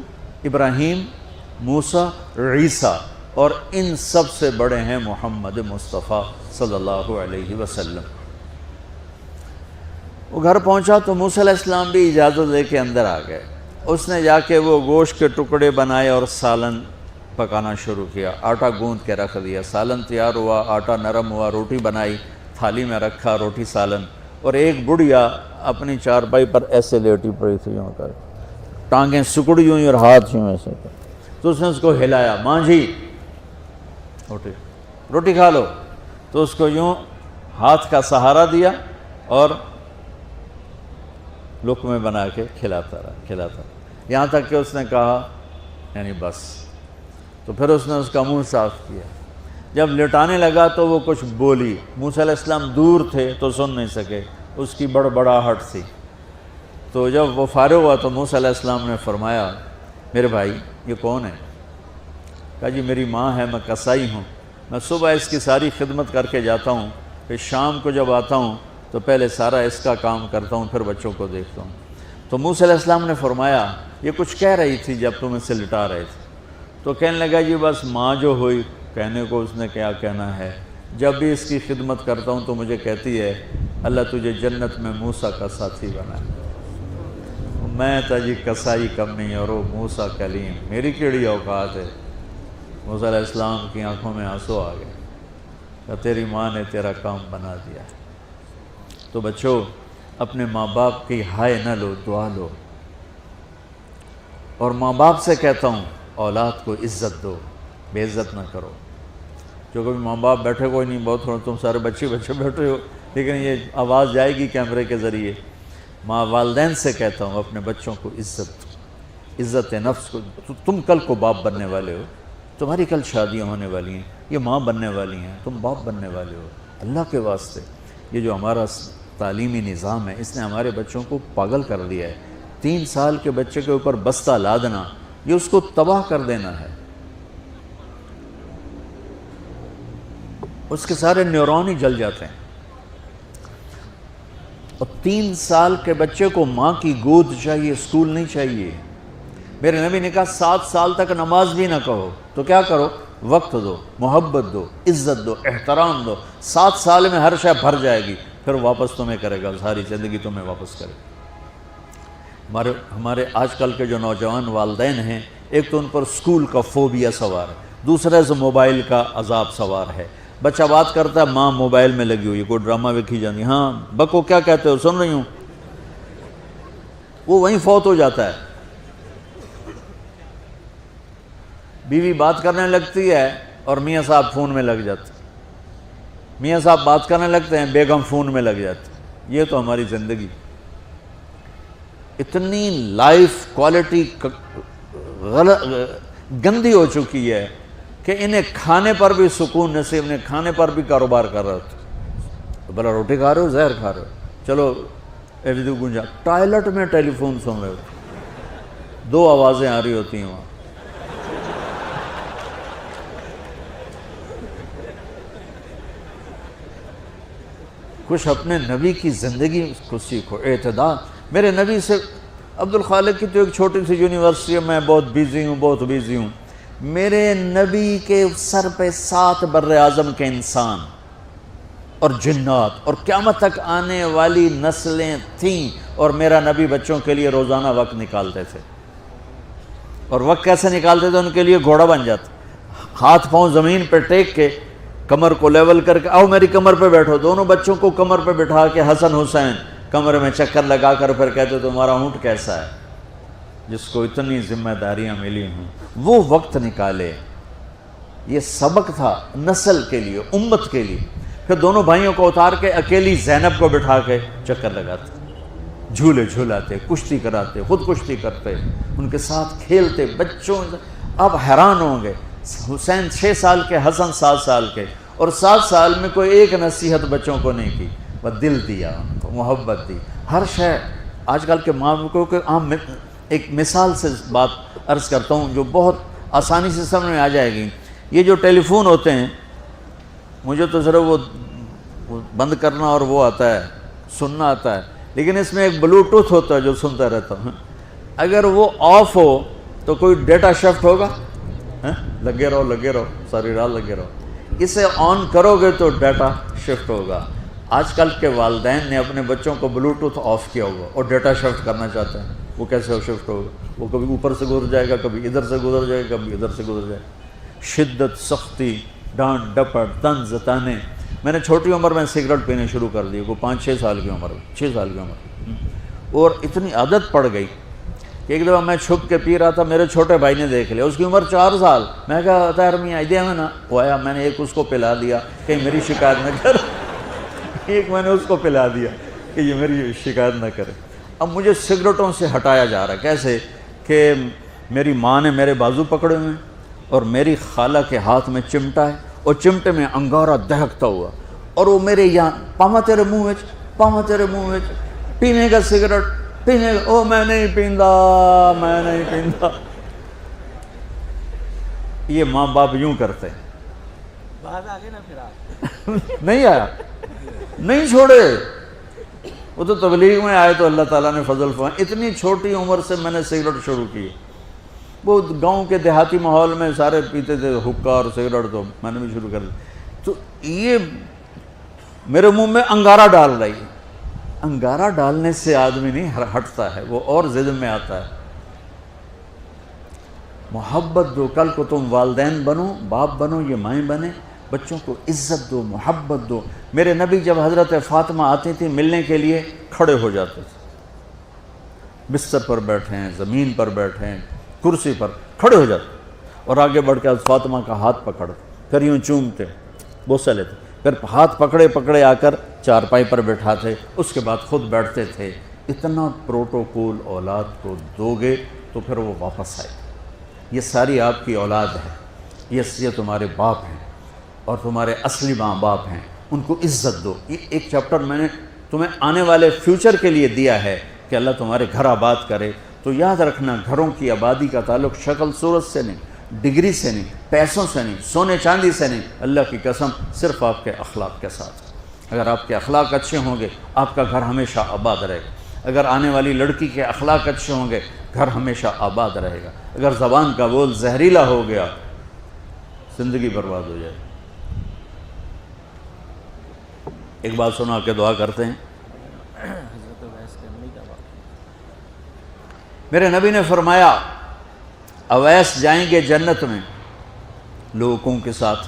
ابراہیم، موسیٰ، عیسیٰ، اور ان سب سے بڑے ہیں محمد مصطفیٰ صلی اللہ علیہ وسلم. وہ گھر پہنچا تو موسیٰ علیہ السلام بھی اجازت لے کے اندر آ گئے. اس نے جا کے وہ گوشت کے ٹکڑے بنائے اور سالن پکانا شروع کیا. آٹا گوندھ کے رکھ دیا، سالن تیار ہوا، آٹا نرم ہوا، روٹی بنائی، تھالی میں رکھا روٹی سالن. اور ایک بڑھیا اپنی چارپائی پر ایسے لیٹی پڑی تھی، یوں کر ٹانگیں سکڑی ہوئی اور ہاتھ یوں ایسے کر. تو اس نے اس کو ہلایا، ماں جی روٹی کھا لو. تو اس کو یوں ہاتھ کا سہارا دیا اور لقمے بنا کے کھلاتا رہا یہاں تک کہ اس نے کہا یعنی بس. تو پھر اس نے اس کا منہ صاف کیا. جب لٹانے لگا تو وہ کچھ بولی. موسیٰ علیہ السلام دور تھے تو سن نہیں سکے، اس کی بڑبڑاہٹ تھی. تو جب وہ فارغ ہوا تو موسیٰ علیہ السلام نے فرمایا میرے بھائی یہ کون ہے؟ کہا جی میری ماں ہے، میں کسائی ہوں. میں صبح اس کی ساری خدمت کر کے جاتا ہوں، پھر شام کو جب آتا ہوں تو پہلے سارا اس کا کام کرتا ہوں، پھر بچوں کو دیکھتا ہوں. تو موسیٰ علیہ السلام نے فرمایا یہ کچھ کہہ رہی تھی جب تم اسے لٹا رہے تھے؟ تو کہنے لگا جی بس ماں جو ہوئی، کہنے کو اس نے کیا کہنا ہے. جب بھی اس کی خدمت کرتا ہوں تو مجھے کہتی ہے اللہ تجھے جنت میں موسیٰ کا ساتھی بنا. میں تا جی کسائی کم نہیں اور وہ موسیٰ کلیم، میری کیڑی اوقات ہے. موسیٰ علیہ السلام کی آنکھوں میں آنسو آ گئے کہ تیری ماں نے تیرا کام بنا دیا. تو بچوں اپنے ماں باپ کی ہائے نہ لو، دعا لو. اور ماں باپ سے کہتا ہوں اولاد کو عزت دو، بے عزت نہ کرو. جو کبھی ماں باپ بیٹھے کوئی نہیں، بہت تھوڑا تم سارے بچے بیٹھے ہو، لیکن یہ آواز جائے گی کیمرے کے ذریعے. ماں والدین سے کہتا ہوں اپنے بچوں کو عزت دو، عزت نفس کو. تم کل کو باپ بننے والے ہو، تمہاری کل شادیاں ہونے والی ہیں، یہ ماں بننے والی ہیں، تم باپ بننے والے ہو. اللہ کے واسطے یہ جو ہمارا تعلیمی نظام ہے اس نے ہمارے بچوں کو پاگل کر دیا ہے. 3 سال کے بچے کے اوپر بستہ لادنا، یہ اس کو تباہ کر دینا ہے. اس کے سارے نیورون ہی جل جاتے ہیں. اور 3 سال کے بچے کو ماں کی گود چاہیے، اسکول نہیں چاہیے. میرے نبی نے کہا 7 سال تک نماز بھی نہ کہو تو کیا کرو، وقت دو، محبت دو، عزت دو، احترام دو، 7 سال میں ہر شے بھر جائے گی، پھر واپس تمہیں کرے گا، ساری زندگی تمہیں واپس کرے گا۔ ہمارے آج کل کے جو نوجوان والدین ہیں، ایک تو ان پر سکول کا فوبیا سوار ہے، دوسرا سے موبائل کا عذاب سوار ہے۔ بچہ بات کرتا ہے، ماں موبائل میں لگی ہوئی، کوئی ڈرامہ ویکھی جاتی، ہاں بکو کیا کہتے ہو، سن رہی ہوں، وہ وہیں فوت ہو جاتا ہے۔ بیوی بات کرنے لگتی ہے اور میاں صاحب فون میں لگ جاتے، میاں صاحب بات کرنے لگتے ہیں، بیگم فون میں لگ جاتی۔ یہ تو ہماری زندگی اتنی لائف کوالٹی گندی ہو چکی ہے کہ انہیں کھانے پر بھی سکون نصیب نہیں، کھانے پر بھی کاروبار کر رہے ہوتے، بلا روٹی کھا رہے ہو، زہر کھا رہے ہو، چلو ایویدو گنجا، ٹوائلٹ میں ٹیلی فون سن رہے ہوتے، 2 آوازیں آ رہی ہوتی ہیں وہاں۔ کچھ اپنے نبی کی زندگی کو سیکھو، اعتدال۔ میرے نبی سے عبد الخالق کی تو ایک چھوٹی سی یونیورسٹی ہے، میں بہت بیزی ہوں، میرے نبی کے سر پہ 7 بر اعظم کے انسان اور جنات اور قیامت تک آنے والی نسلیں تھیں، اور میرا نبی بچوں کے لیے روزانہ وقت نکالتے تھے، اور وقت کیسے نکالتے تھے؟ ان کے لیے گھوڑا بن جاتا، ہاتھ پاؤں زمین پہ ٹیک کے، کمر کو لیول کر کے، آؤ میری کمر پہ بیٹھو، دونوں بچوں کو کمر پہ بٹھا کے حسن حسین کمر میں چکر لگا کر پھر کہتے تمہارا اونٹ کیسا ہے، جس کو اتنی ذمہ داریاں ملی ہوں، وہ وقت نکالے۔ یہ سبق تھا نسل کے لیے، امت کے لیے۔ پھر دونوں بھائیوں کو اتار کے اکیلی زینب کو بٹھا کے چکر لگاتے، جھولے جھولاتے، کشتی کراتے، خود کشتی کرتے، ان کے ساتھ کھیلتے بچوں۔ آپ حیران ہوں گے، حسین 6 سال کے، حسن 7 سال کے، اور 7 سال میں کوئی ایک نصیحت بچوں کو نہیں کی، وہ دل دیا ان کو، محبت دی، ہر شے۔ آج کل کے ماں کو عام ایک مثال سے بات عرض کرتا ہوں جو بہت آسانی سے سمجھ میں آ جائے گی۔ یہ جو ٹیلی فون ہوتے ہیں، مجھے تو صرف وہ بند کرنا اور وہ آتا ہے، سننا آتا ہے، لیکن اس میں ایک بلوٹوتھ ہوتا ہے جو سنتا رہتا ہوں۔ اگر وہ آف ہو تو کوئی ڈیٹا شفٹ ہوگا؟ لگے رہو ساری رات لگے رہو۔ اسے آن کرو گے تو ڈیٹا شفٹ ہوگا۔ آج کل کے والدین نے اپنے بچوں کو بلوٹوتھ آف کیا ہوگا اور ڈیٹا شفٹ کرنا چاہتے ہیں، وہ کیسے شفٹ ہوگا؟ وہ کبھی اوپر سے گزر جائے گا، کبھی ادھر سے گزر جائے گا، کبھی ادھر سے گزر جائے گا۔ شدت، سختی، ڈانٹ ڈپٹ، طنز تانے۔ میں نے چھوٹی عمر میں سگریٹ پینے شروع کر دی، وہ 5-6 سال کی عمر، 6 سال کی عمر، اور اتنی عادت پڑ گئی کہ ایک دفعہ میں چھپ کے پی رہا تھا، میرے چھوٹے بھائی نے دیکھ لیا، اس کی عمر 4 سال۔ میں کہا طاہر میاں دیا میں نا، وہ آیا، میں نے ایک اس کو پلا دیا کہ میری شکایت نہ کر، ایک میں نے اس کو پلا دیا کہ یہ میری شکایت نہ کرے۔ اب مجھے سگریٹوں سے ہٹایا جا رہا ہے، کیسے کہ میری ماں نے میرے بازو پکڑے ہوئے ہیں اور میری خالہ کے ہاتھ میں چمٹا ہے اور چمٹے میں انگارہ دہکتا ہوا، اور وہ میرے یہاں پاما تیرے منہ میں پینے کا سگریٹ پینے کا، او میں نہیں پیندا۔ یہ ماں باپ یوں کرتے ہیں۔ باہر آ گئے نا پھر آپ نہیں آیا، نہیں چھوڑے، وہ تو تبلیغ میں آئے تو اللہ تعالیٰ نے فضل فرمایا۔ اتنی چھوٹی عمر سے میں نے سگریٹ شروع کی۔ وہ گاؤں کے دیہاتی ماحول میں سارے پیتے تھے حکا اور سگریٹ، تو میں نے بھی شروع کر دی۔ تو یہ میرے منہ میں انگارہ ڈال رہی ہے۔ انگارہ ڈالنے سے آدمی نہیں ہٹتا ہے، وہ اور ضد میں آتا ہے۔ محبت دو، کل کو تم والدین بنو، باپ بنو، یہ مائیں بنے، بچوں کو عزت دو، محبت دو۔ میرے نبی جب حضرت فاطمہ آتی تھی ملنے کے لیے، کھڑے ہو جاتے تھے، بستر پر بیٹھے ہیں، زمین پر بیٹھے ہیں، کرسی پر کھڑے ہو جاتے، اور آگے بڑھ کے فاطمہ کا ہاتھ پکڑتے، پھر یوں چومتے، بوسہ لیتے، پھر ہاتھ پکڑے آ کر چارپائی پر بیٹھاتے، اس کے بعد خود بیٹھتے تھے۔ اتنا پروٹوکول اولاد کو دو گے تو پھر وہ واپس آئے۔ یہ ساری آپ کی اولاد ہے، یہ تمہارے باپ ہیں اور تمہارے اصلی ماں باپ ہیں، ان کو عزت دو۔ یہ ایک چیپٹر میں نے تمہیں آنے والے فیوچر کے لیے دیا ہے کہ اللہ تمہارے گھر آباد کرے۔ تو یاد رکھنا، گھروں کی آبادی کا تعلق شکل صورت سے نہیں، ڈگری سے نہیں، پیسوں سے نہیں، سونے چاندی سے نہیں، اللہ کی قسم صرف آپ کے اخلاق کے ساتھ۔ اگر آپ کے اخلاق اچھے ہوں گے، آپ کا گھر ہمیشہ آباد رہے گا۔ اگر آنے والی لڑکی کے اخلاق اچھے ہوں گے، گھر ہمیشہ آباد رہے گا۔ اگر زبان کا بول زہریلا ہو گیا، زندگی برباد ہو جائے. ایک بات سنا کے دعا کرتے ہیں. حضرت اویس کرنی کا واقعہ. میرے نبی نے فرمایا اویس جائیں گے جنت میں لوگوں کے ساتھ.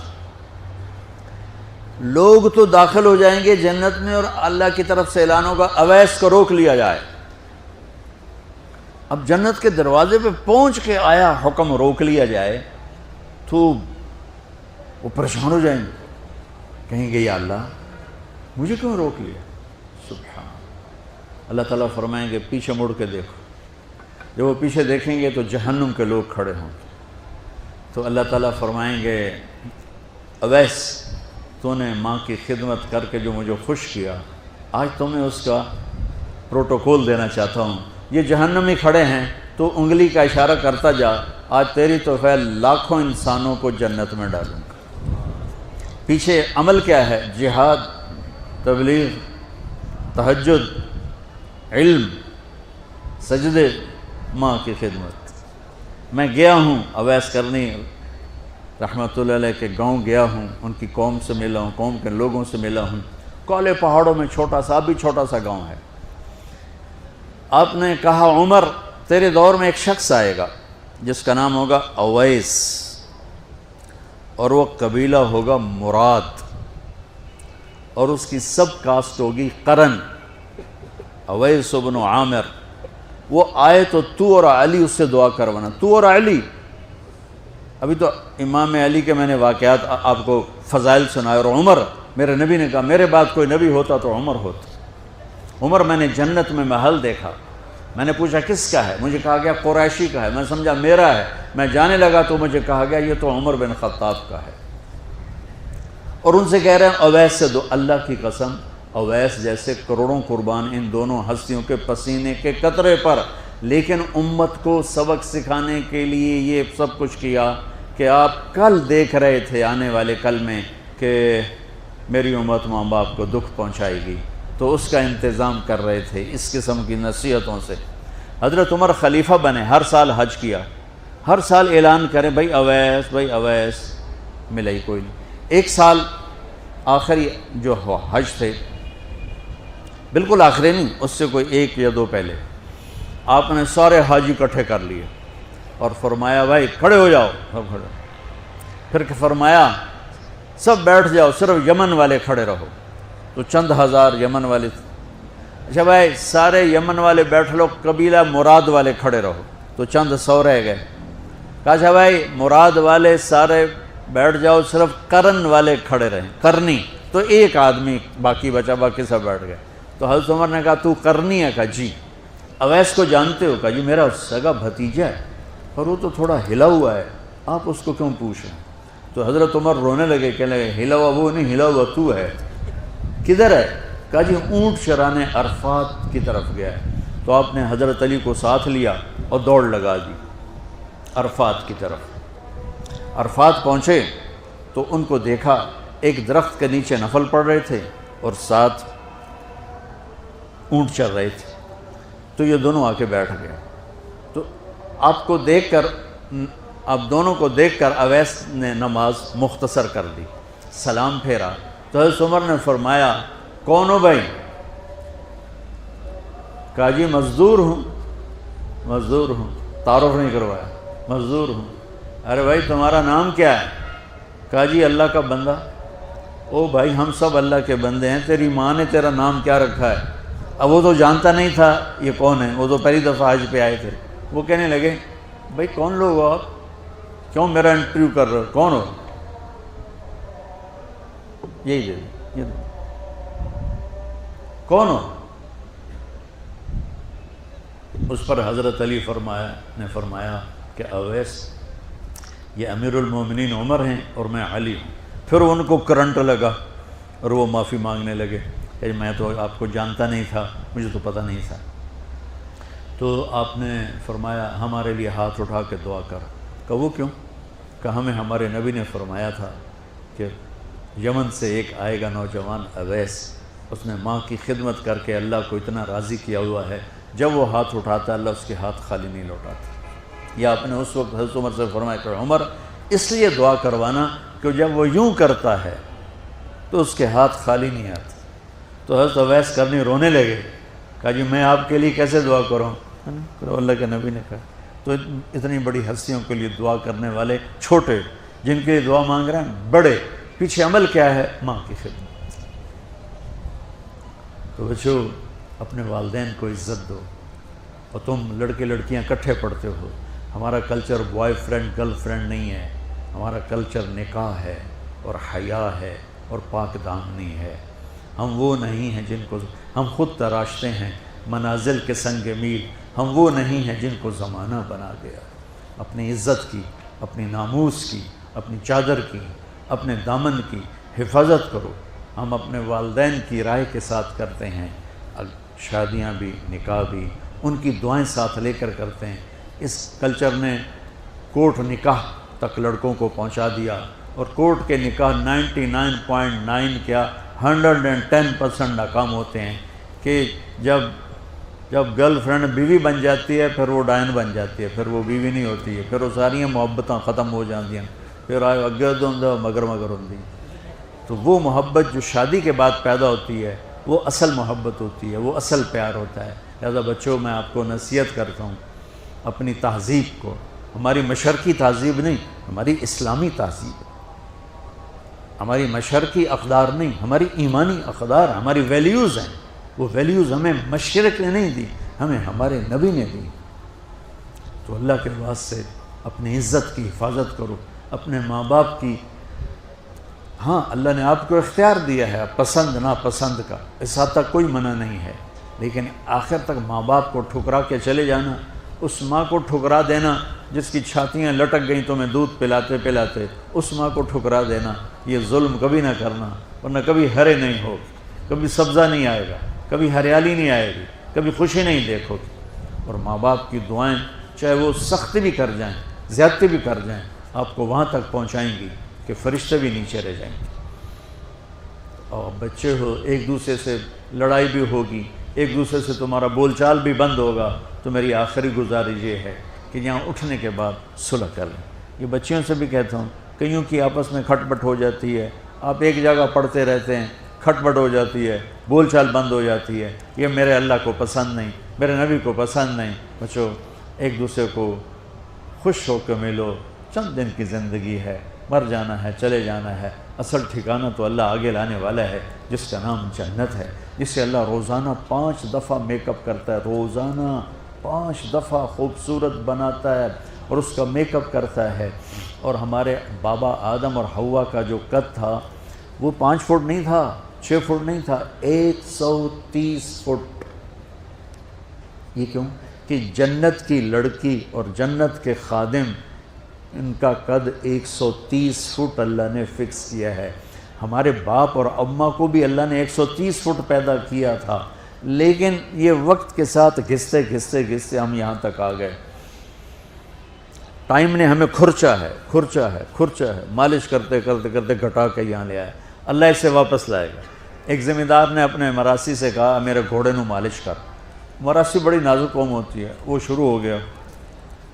لوگ تو داخل ہو جائیں گے جنت میں اور اللہ کی طرف سے اعلان ہوگا اویس کو روک لیا جائے. اب جنت کے دروازے پہ پہنچ کے آیا حکم روک لیا جائے تو وہ پریشان ہو جائیں گے, کہیں گے یا اللہ مجھے کیوں روک لیا. سبحان اللہ تعالیٰ فرمائیں گے پیچھے مڑ کے دیکھو. جب وہ پیچھے دیکھیں گے تو جہنم کے لوگ کھڑے ہوں گے. تو اللہ تعالیٰ فرمائیں گے اویس تو نے ماں کی خدمت کر کے جو مجھے خوش کیا, آج تمہیں اس کا پروٹوکول دینا چاہتا ہوں. یہ جہنمی کھڑے ہیں تو انگلی کا اشارہ کرتا جا, آج تیری توفیق لاکھوں انسانوں کو جنت میں ڈالوں گا. پیچھے عمل کیا ہے؟ جہاد, تبلیغ, تہجد, علم, سجدے, ماں کی خدمت. میں گیا ہوں اویس کرنی رحمۃ اللہ علیہ کے گاؤں گیا ہوں, ان کی قوم سے ملا ہوں, قوم کے لوگوں سے ملا ہوں. کالے پہاڑوں میں چھوٹا سا, ابھی چھوٹا سا گاؤں ہے. آپ نے کہا عمر تیرے دور میں ایک شخص آئے گا جس کا نام ہوگا اویس, اور وہ قبیلہ ہوگا مراد, اور اس کی سب کاسٹ ہوگی قرن. اویس بن عامر وہ آئے تو اور علی اس سے دعا کروانا. تو اور علی, ابھی تو امام علی کے میں نے واقعات آپ کو فضائل سنائے. اور عمر, میرے نبی نے کہا میرے بعد کوئی نبی ہوتا تو عمر ہوتا. عمر میں نے جنت میں محل دیکھا. میں نے پوچھا کس کا ہے؟ مجھے کہا گیا قریشی کا ہے. میں سمجھا میرا ہے. میں جانے لگا تو مجھے کہا گیا یہ تو عمر بن خطاب کا ہے. اور ان سے کہہ رہے ہیں اویس سے دو. اللہ کی قسم اویس جیسے کروڑوں قربان ان دونوں ہستیوں کے پسینے کے قطرے پر, لیکن امت کو سبق سکھانے کے لیے یہ سب کچھ کیا کہ آپ کل دیکھ رہے تھے آنے والے کل میں کہ میری امت ماں باپ کو دکھ پہنچائے گی, تو اس کا انتظام کر رہے تھے اس قسم کی نصیحتوں سے. حضرت عمر خلیفہ بنے, ہر سال حج کیا, ہر سال اعلان کریں بھائی اویس, ملا ہی کوئی نہیں. ایک سال آخری جو حج تھے, بالکل آخری نہیں, اس سے کوئی 1 یا 2 پہلے, آپ نے سارے حاجی اکٹھے کر لیے اور فرمایا بھائی کھڑے ہو جاؤ. سب کھڑے. پھر فرمایا سب بیٹھ جاؤ, صرف یمن والے کھڑے رہو. تو چند ہزار یمن والے. اچھا بھائی سارے یمن والے بیٹھ لو, قبیلہ مراد والے کھڑے رہو. تو چند 100 رہ گئے. کہا اچھا بھائی مراد والے سارے بیٹھ جاؤ, صرف قرن والے کھڑے رہیں. قرنی تو ایک آدمی باقی بچا, باقی سب بیٹھ گئے. تو حضرت عمر نے کہا تو قرنی ہے؟ کہا جی. اویس کو جانتے ہو؟ کہا جی میرا سگا بھتیجا ہے, اور وہ تو تھوڑا ہلا ہوا ہے, آپ اس کو کیوں پوچھ رہے ہیں؟ تو حضرت عمر رونے لگے, کہنے لگے ہلا ہوا وہ نہیں, ہلا ہوا تو ہے. کدھر ہے؟ کہا جی اونٹ چرانے عرفات کی طرف گیا ہے. تو آپ نے حضرت علی کو ساتھ لیا اور دوڑ لگا دی عرفات کی طرف. عرفات پہنچے تو ان کو دیکھا ایک درخت کے نیچے نفل پڑھ رہے تھے اور ساتھ اونٹ چر رہے تھے. تو یہ دونوں آ کے بیٹھ گئے. تو آپ کو دیکھ کر, آپ دونوں کو دیکھ کر اویس نے نماز مختصر کر دی, سلام پھیرا. تو حضرت عمر نے فرمایا کون ہو بھائی؟ کہا جی مزدور ہوں. تعارف نہیں کروایا, مزدور ہوں. ارے بھائی تمہارا نام کیا ہے؟ کہا جی اللہ کا بندہ. او بھائی ہم سب اللہ کے بندے ہیں, تیری ماں نے تیرا نام کیا رکھا ہے؟ اب وہ تو جانتا نہیں تھا یہ کون ہے, وہ تو پہلی دفعہ حج پہ آئے تھے. وہ کہنے لگے بھائی کون لوگ ہو آپ, کیوں میرا انٹرویو کر رہے ہو, کون ہو؟ یہی دے دیں, کون ہو؟ اس پر حضرت علی نے فرمایا کہ اویس یہ امیر المومنین عمر ہیں اور میں علی ہوں. پھر ان کو کرنٹ لگا اور وہ معافی مانگنے لگے کہ میں تو آپ کو جانتا نہیں تھا, مجھے تو پتہ نہیں تھا. تو آپ نے فرمایا ہمارے لیے ہاتھ اٹھا کے دعا کر. کہ وہ کیوں؟ کہ ہمیں ہمارے نبی نے فرمایا تھا کہ یمن سے ایک آئے گا نوجوان اویس, اس نے ماں کی خدمت کر کے اللہ کو اتنا راضی کیا ہوا ہے, جب وہ ہاتھ اٹھاتا اللہ اس کے ہاتھ خالی نہیں لوٹاتا. یا آپ نے اس وقت حضرت عمر سے فرمایا کہ عمر اس لیے دعا کروانا کہ جب وہ یوں کرتا ہے تو اس کے ہاتھ خالی نہیں آتے. تو حضرت اویس کرنی رونے لگے, کہا جی میں آپ کے لیے کیسے دعا کروں؟ تو اللہ کے نبی نے کہا. تو اتنی بڑی ہستیوں کے لیے دعا کرنے والے چھوٹے, جن کے لیے دعا مانگ رہے ہیں بڑے, پیچھے عمل کیا ہے؟ ماں کی خدمت. تو بچو اپنے والدین کو عزت دو. اور تم لڑکے لڑکیاں اکٹھے پڑھتے ہو, ہمارا culture boy friend girl friend نہیں ہے, ہمارا کلچر نکاح ہے اور حیا ہے اور پاک دامنی ہے. ہم وہ نہیں ہیں جن کو ہم خود تراشتے ہیں منازل کے سنگ میل, ہم وہ نہیں ہیں جن کو زمانہ بنا گیا. اپنی عزت کی, اپنی ناموس کی, اپنی چادر کی, اپنے دامن کی حفاظت کرو. ہم اپنے والدین کی رائے کے ساتھ کرتے ہیں, شادیاں بھی نکاح بھی ان کی دعائیں ساتھ لے کر کرتے ہیں. اس کلچر نے کورٹ نکاح تک لڑکوں کو پہنچا دیا, اور کورٹ کے نکاح 99.9 کیا 110% ناکام ہوتے ہیں. کہ جب گرل فرینڈ بیوی بن جاتی ہے پھر وہ ڈائن بن جاتی ہے, پھر وہ بیوی نہیں ہوتی ہے, پھر وہ ساری محبتاں ختم ہو جاتی ہیں, پھر آئے اگے دوں مگر ہوتی. تو وہ محبت جو شادی کے بعد پیدا ہوتی ہے وہ اصل محبت ہوتی ہے, وہ اصل پیار ہوتا ہے. لہذا بچوں میں آپ کو نصیحت کرتا ہوں, اپنی تہذیب کو, ہماری مشرقی تہذیب نہیں, ہماری اسلامی تہذیب, ہماری مشرقی اقدار نہیں, ہماری ایمانی اقدار, ہماری ویلیوز ہیں. وہ ویلیوز ہمیں مشرق نے نہیں دی, ہمیں ہمارے نبی نے دی. تو اللہ کے واسطے اپنی عزت کی حفاظت کرو, اپنے ماں باپ کی. ہاں اللہ نے آپ کو اختیار دیا ہے پسند ناپسند کا, اس حد تک کوئی منع نہیں ہے, لیکن آخر تک ماں باپ کو ٹھکرا کے چلے جانا, اس ماں کو ٹھکرا دینا جس کی چھاتیاں لٹک گئیں تمہیں دودھ پلاتے پلاتے, اس ماں کو ٹھکرا دینا, یہ ظلم کبھی نہ کرنا, ورنہ کبھی ہرے نہیں ہو, کبھی سبزہ نہیں آئے گا, کبھی ہریالی نہیں آئے گی, کبھی خوشی نہیں دیکھو گی. اور ماں باپ کی دعائیں چاہے وہ سخت بھی کر جائیں, زیادتی بھی کر جائیں, آپ کو وہاں تک پہنچائیں گی کہ فرشتے بھی نیچے رہ جائیں گے. اور بچے ہو, ایک دوسرے سے لڑائی بھی ہوگی, ایک دوسرے سے تمہارا بول چال بھی بند ہوگا, تو میری آخری گزارش یہ ہے کہ یہاں اٹھنے کے بعد صلح کر لیں. یہ بچیوں سے بھی کہتا ہوں, کئیوں کی آپس میں کھٹ پٹ ہو جاتی ہے, آپ ایک جگہ پڑھتے رہتے ہیں, کھٹ پٹ ہو جاتی ہے, بول چال بند ہو جاتی ہے, یہ میرے اللہ کو پسند نہیں, میرے نبی کو پسند نہیں. بچو ایک دوسرے کو خوش ہو کے ملو, چند دن کی زندگی ہے, مر جانا ہے, چلے جانا ہے. اصل ٹھکانہ تو اللہ آگے لانے والا ہے جس کا نام جنت ہے, جس سے اللہ روزانہ 5 دفعہ میک اپ کرتا ہے, روزانہ 5 دفعہ خوبصورت بناتا ہے اور اس کا میک اپ کرتا ہے. اور ہمارے بابا آدم اور حوا کا جو قد تھا وہ 5 فٹ نہیں تھا, 6 فٹ نہیں تھا, 130 فٹ. یہ کیوں؟ کہ جنت کی لڑکی اور جنت کے خادم ان کا قد 130 فٹ اللہ نے فکس کیا ہے. ہمارے باپ اور اماں کو بھی اللہ نے 130 فٹ پیدا کیا تھا, لیکن یہ وقت کے ساتھ گھستے گھستے گھستے ہم یہاں تک آ گئے. ٹائم نے ہمیں کھرچا ہے, مالش کرتے کرتے کرتے گھٹا کے یہاں لے آیا. اللہ اسے واپس لائے گا. ایک زمین دار نے اپنے مراسی سے کہا میرے گھوڑے نو مالش کر. مراسی بڑی نازک قوم ہوتی ہے, وہ شروع ہو گیا.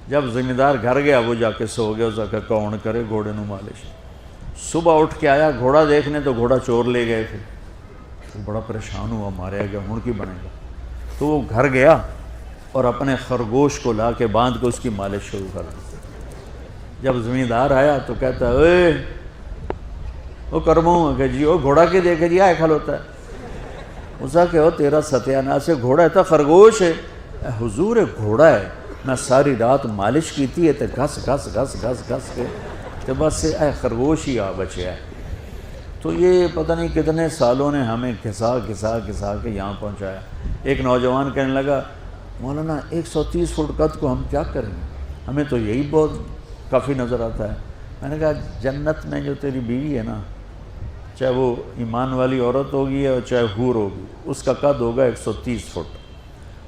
جب زمین دار گھر گیا وہ جا کے سو گیا, اس کا کون کرے گھوڑے نو مالش. صبح اٹھ کے آیا گھوڑا دیکھنے تو گھوڑا چور لے گئے تھے. تو بڑا پریشان ہوا, ماریا گیا, ہن کی بنے گا. تو وہ گھر گیا اور اپنے خرگوش کو لا کے باندھ کے اس کی مالش شروع کر دی. جب زمیندار آیا تو کہتا اے وہ کرموں کہ جی وہ گھوڑا کے دیکھے جی آئے کھل ہوتا ہے. اسا کہ تیرا ستیاناس ہے, گھوڑا ہے تو خرگوش ہے. حضور گھوڑا ہے, میں ساری رات مالش کی تھی تو گھس گھس گھس گھس گھس کے تو بس اے خرگوش ہی آ بچے ہے. تو یہ پتہ نہیں کتنے سالوں نے ہمیں گھسا گھسا گھسا کے یہاں پہنچایا. ایک نوجوان کہنے لگا مولانا 130 فٹ قد کو ہم کیا کریں گے, ہمیں تو یہی بہت کافی نظر آتا ہے. میں نے کہا جنت میں جو تیری بیوی ہے نا, چاہے وہ ایمان والی عورت ہوگی اور چاہے حور ہوگی, اس کا قد ہوگا 130 فٹ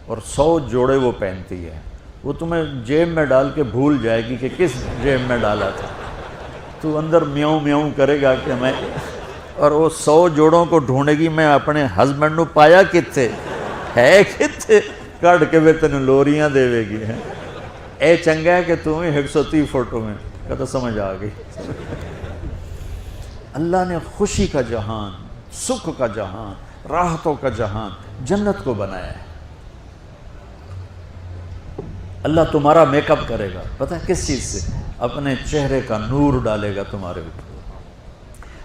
اور 100 جوڑے وہ پہنتی ہے. وہ تمہیں جیب میں ڈال کے بھول جائے گی کہ کس جیب میں ڈالا تھا. تو اندر میاؤں میاؤں کرے گا کہ میں, اور وہ 100 جوڑوں کو ڈھونڈے گی میں اپنے ہسبینڈ نو پایا کتے ہے, کتے کٹ کے وہ تین لوریاں دے گی. اے چنگا ہے کہ تم 130 فٹ میں کہتا سمجھ آ گئی. اللہ نے خوشی کا جہان، سکھ کا جہان، راحتوں کا جہان، جنت کو بنایا ہے. اللہ تمہارا میک اپ کرے گا، پتہ ہے کس چیز سے؟ اپنے چہرے کا نور ڈالے گا تمہارے اوپر.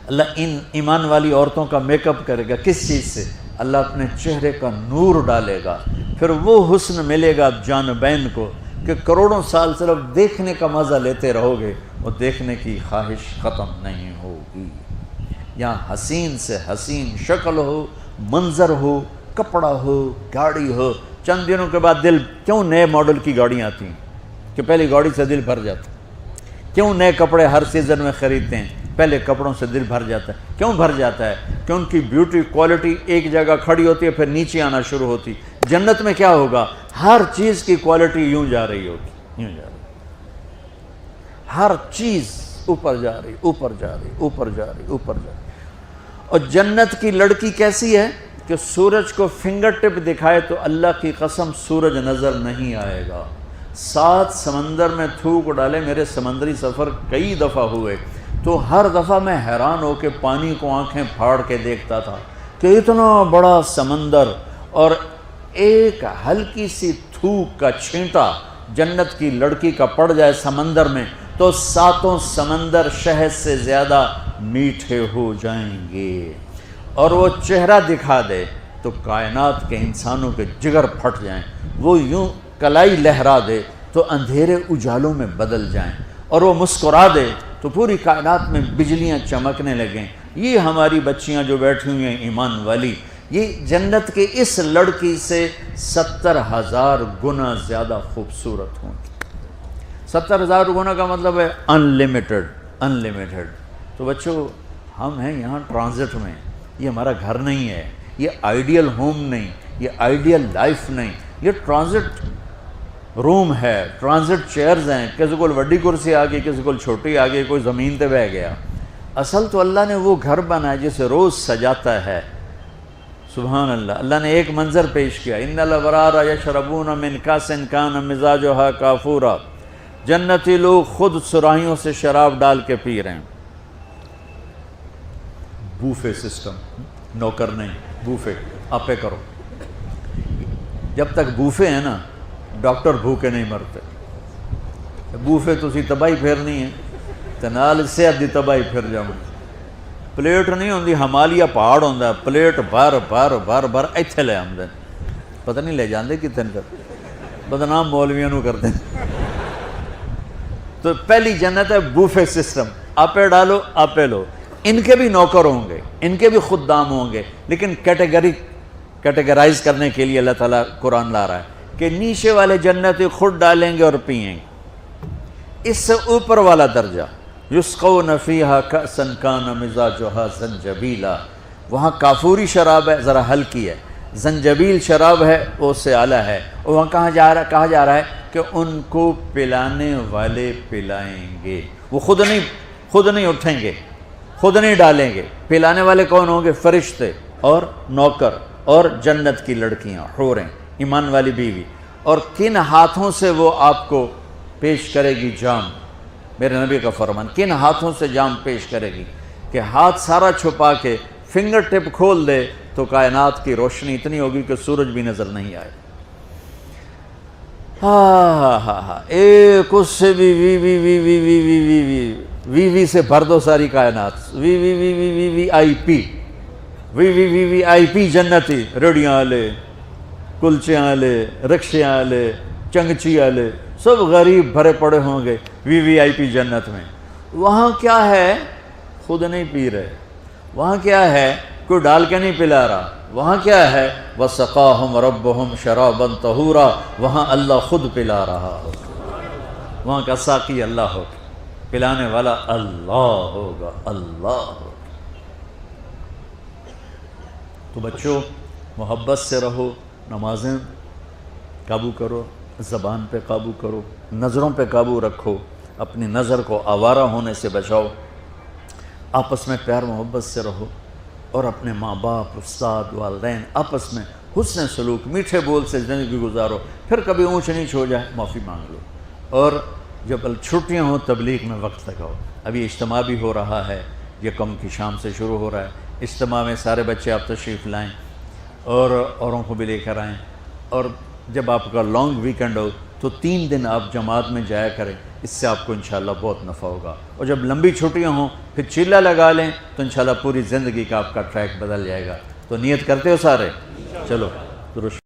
اللہ ان ایمان والی عورتوں کا میک اپ کرے گا، کس چیز سے؟ اللہ اپنے چہرے کا نور ڈالے گا. پھر وہ حسن ملے گا جانبین کو کہ کروڑوں سال صرف دیکھنے کا مزہ لیتے رہو گے، وہ دیکھنے کی خواہش ختم نہیں ہوگی. یہاں حسین سے حسین شکل ہو، منظر ہو، کپڑا ہو، گاڑی ہو. چند دنوں کے بعد دل، کیوں نئے ماڈل کی گاڑیاں آتی ہیں کہ پہلی گاڑی سے دل بھر جاتا ہے؟ کیوں نئے کپڑے ہر سیزن میں خریدتے ہیں؟ پہلے کپڑوں سے دل بھر جاتا ہے. کیوں بھر جاتا ہے؟ کہ ان کی بیوٹی کوالٹی ایک جگہ کھڑی ہوتی ہے پھر نیچے آنا شروع ہوتی. جنت میں کیا ہوگا؟ ہر چیز کی کوالٹی یوں جا رہی ہوگی، یوں جا رہی، ہر چیز اوپر جا رہی، اوپر جا رہی، اوپر جا رہی، اوپر جا رہی. اور جنت کی لڑکی کیسی ہے کہ سورج کو فنگر ٹپ دکھائے تو اللہ کی قسم سورج نظر نہیں آئے گا. 7 سمندر میں تھوک ڈالے. میرے سمندری سفر کئی دفعہ ہوئے تو ہر دفعہ میں حیران ہو کے پانی کو آنکھیں پھاڑ کے دیکھتا تھا کہ اتنا بڑا سمندر اور ایک ہلکی سی تھوک کا چھینٹا جنت کی لڑکی کا پڑ جائے سمندر میں تو 7 سمندر شہد سے زیادہ میٹھے ہو جائیں گے. اور وہ چہرہ دکھا دے تو کائنات کے انسانوں کے جگر پھٹ جائیں. وہ یوں کلائی لہرا دے تو اندھیرے اجالوں میں بدل جائیں. اور وہ مسکرا دے تو پوری کائنات میں بجلیاں چمکنے لگیں. یہ ہماری بچیاں جو بیٹھی ہوئی ہیں ایمان والی، یہ جنت کے اس لڑکی سے 70,000 گنا زیادہ خوبصورت ہوں. 70,000 گنا کا مطلب ہے انلیمیٹڈ، انلیمیٹڈ. تو بچوں ہم ہیں یہاں ٹرانزٹ میں. یہ ہمارا گھر نہیں ہے، یہ آئیڈیل ہوم نہیں، یہ آئیڈیل لائف نہیں، یہ ٹرانزٹ روم ہے، ٹرانزٹ چیئرز ہیں. کسی کو وڈی کرسی آ گئی، کسی کو چھوٹی آ گئی، کوئی زمین تے بہ گیا. اصل تو اللہ نے وہ گھر بنایا جسے روز سجاتا ہے. سبحان اللہ. اللہ نے ایک منظر پیش کیا، ان الابرار یشربون من کاس کان مزاجھا کافورا. جنتی لوگ خود سراہیوں سے شراب ڈال کے پی رہے ہیں. بوفے سسٹم، نوکر نہیں، بوفے آپے کرو. جب تک بوفے ہیں نا ڈاکٹر بھوکے نہیں مرتے. بوفے تسی تباہی پھیرنی ہے تو نال صحت دی تباہی پھر جاؤں. پلیٹ نہیں ہوندی، ہمالیہ پہاڑ ہوندا ہے، پلیٹ بھر بھر بھر بھر ایتھے لے آمدے. پتہ نہیں لے جاندے کتنے کر، بدنام مولویاں نو کرتے ہیں. تو پہلی جنت ہے بوفے سسٹم، آپے ڈالو آپے لو. ان کے بھی نوکر ہوں گے، ان کے بھی خدام ہوں گے، لیکن کیٹیگرائز کرنے کے لیے اللہ تعالیٰ قرآن لا رہا ہے کہ نیچے والے جنتی خود ڈالیں گے اور پئیں گے. اس سے اوپر والا درجہ یسقون فیہا کأسا کان مزاجھا زنجبیلا. وہاں کافوری شراب ہے، ذرا ہلکی ہے. زنجبیل شراب ہے، وہ اس سے اعلیٰ ہے. اور وہاں کہا جا رہا ہے کہ ان کو پلانے والے پلائیں گے. وہ خود نہیں اٹھیں گے، خود نہیں ڈالیں گے. پلانے والے کون ہوں گے؟ فرشتے اور نوکر اور جنت کی لڑکیاں، حوریں، ایمان والی بیوی. اور کن ہاتھوں سے وہ آپ کو پیش کرے گی جام؟ میرے نبی کا فرمان، کن ہاتھوں سے جام پیش کرے گی کہ ہاتھ سارا چھپا کے فنگر ٹپ کھول دے تو کائنات کی روشنی اتنی ہوگی کہ سورج بھی نظر نہیں آئے. ایک اس سے بھی وی وی وی وی وی وی وی وی وی وی سے بھر دو ساری کائنات. وی وی وی وی وی وی آئی پی، وی وی وی وی آئی پی جنتی. ریڑیاں والے، کلچیاں والے، رکشیاں والے، چنگچی والے، سب غریب بھرے پڑے ہوں گے وی وی آئی پی جنت میں. وہاں کیا ہے؟ خود نہیں پی رہے. وہاں کیا ہے؟ کوئی ڈال کے نہیں پلا رہا. وہاں کیا ہے؟ وَسَقَاهُمْ رَبُّهُمْ شَرَابًا طَهُورًا. وہاں اللہ خود پلا رہا ہوگا. وہاں کا ساقی اللہ ہوگا، پلانے والا اللہ ہوگا، اللہ ہوگا. تو بچوں محبت سے رہو، نمازیں قابو کرو، زبان پہ قابو کرو، نظروں پہ قابو رکھو، اپنی نظر کو آوارہ ہونے سے بچاؤ. آپس میں پیار محبت سے رہو اور اپنے ماں باپ، استاد، والدین آپس میں حسن سلوک، میٹھے بول سے زندگی گزارو. پھر کبھی اونچ نیچ ہو جائے معافی مانگ لو. اور جب چھٹیاں ہوں تبلیغ میں وقت لگاؤ. ابھی اجتماع بھی ہو رہا ہے، یہ کم کی شام سے شروع ہو رہا ہے. اجتماع میں سارے بچے آپ تشریف لائیں اور اوروں کو بھی لے کر آئیں. اور جب آپ کا لانگ ویکنڈ ہو تو 3 دن آپ جماعت میں جایا کریں، اس سے آپ کو انشاءاللہ بہت نفع ہوگا. اور جب لمبی چھٹیاں ہوں پھر چیلا لگا لیں تو انشاءاللہ پوری زندگی کا آپ کا ٹریک بدل جائے گا. تو نیت کرتے ہو سارے؟ چلو درست.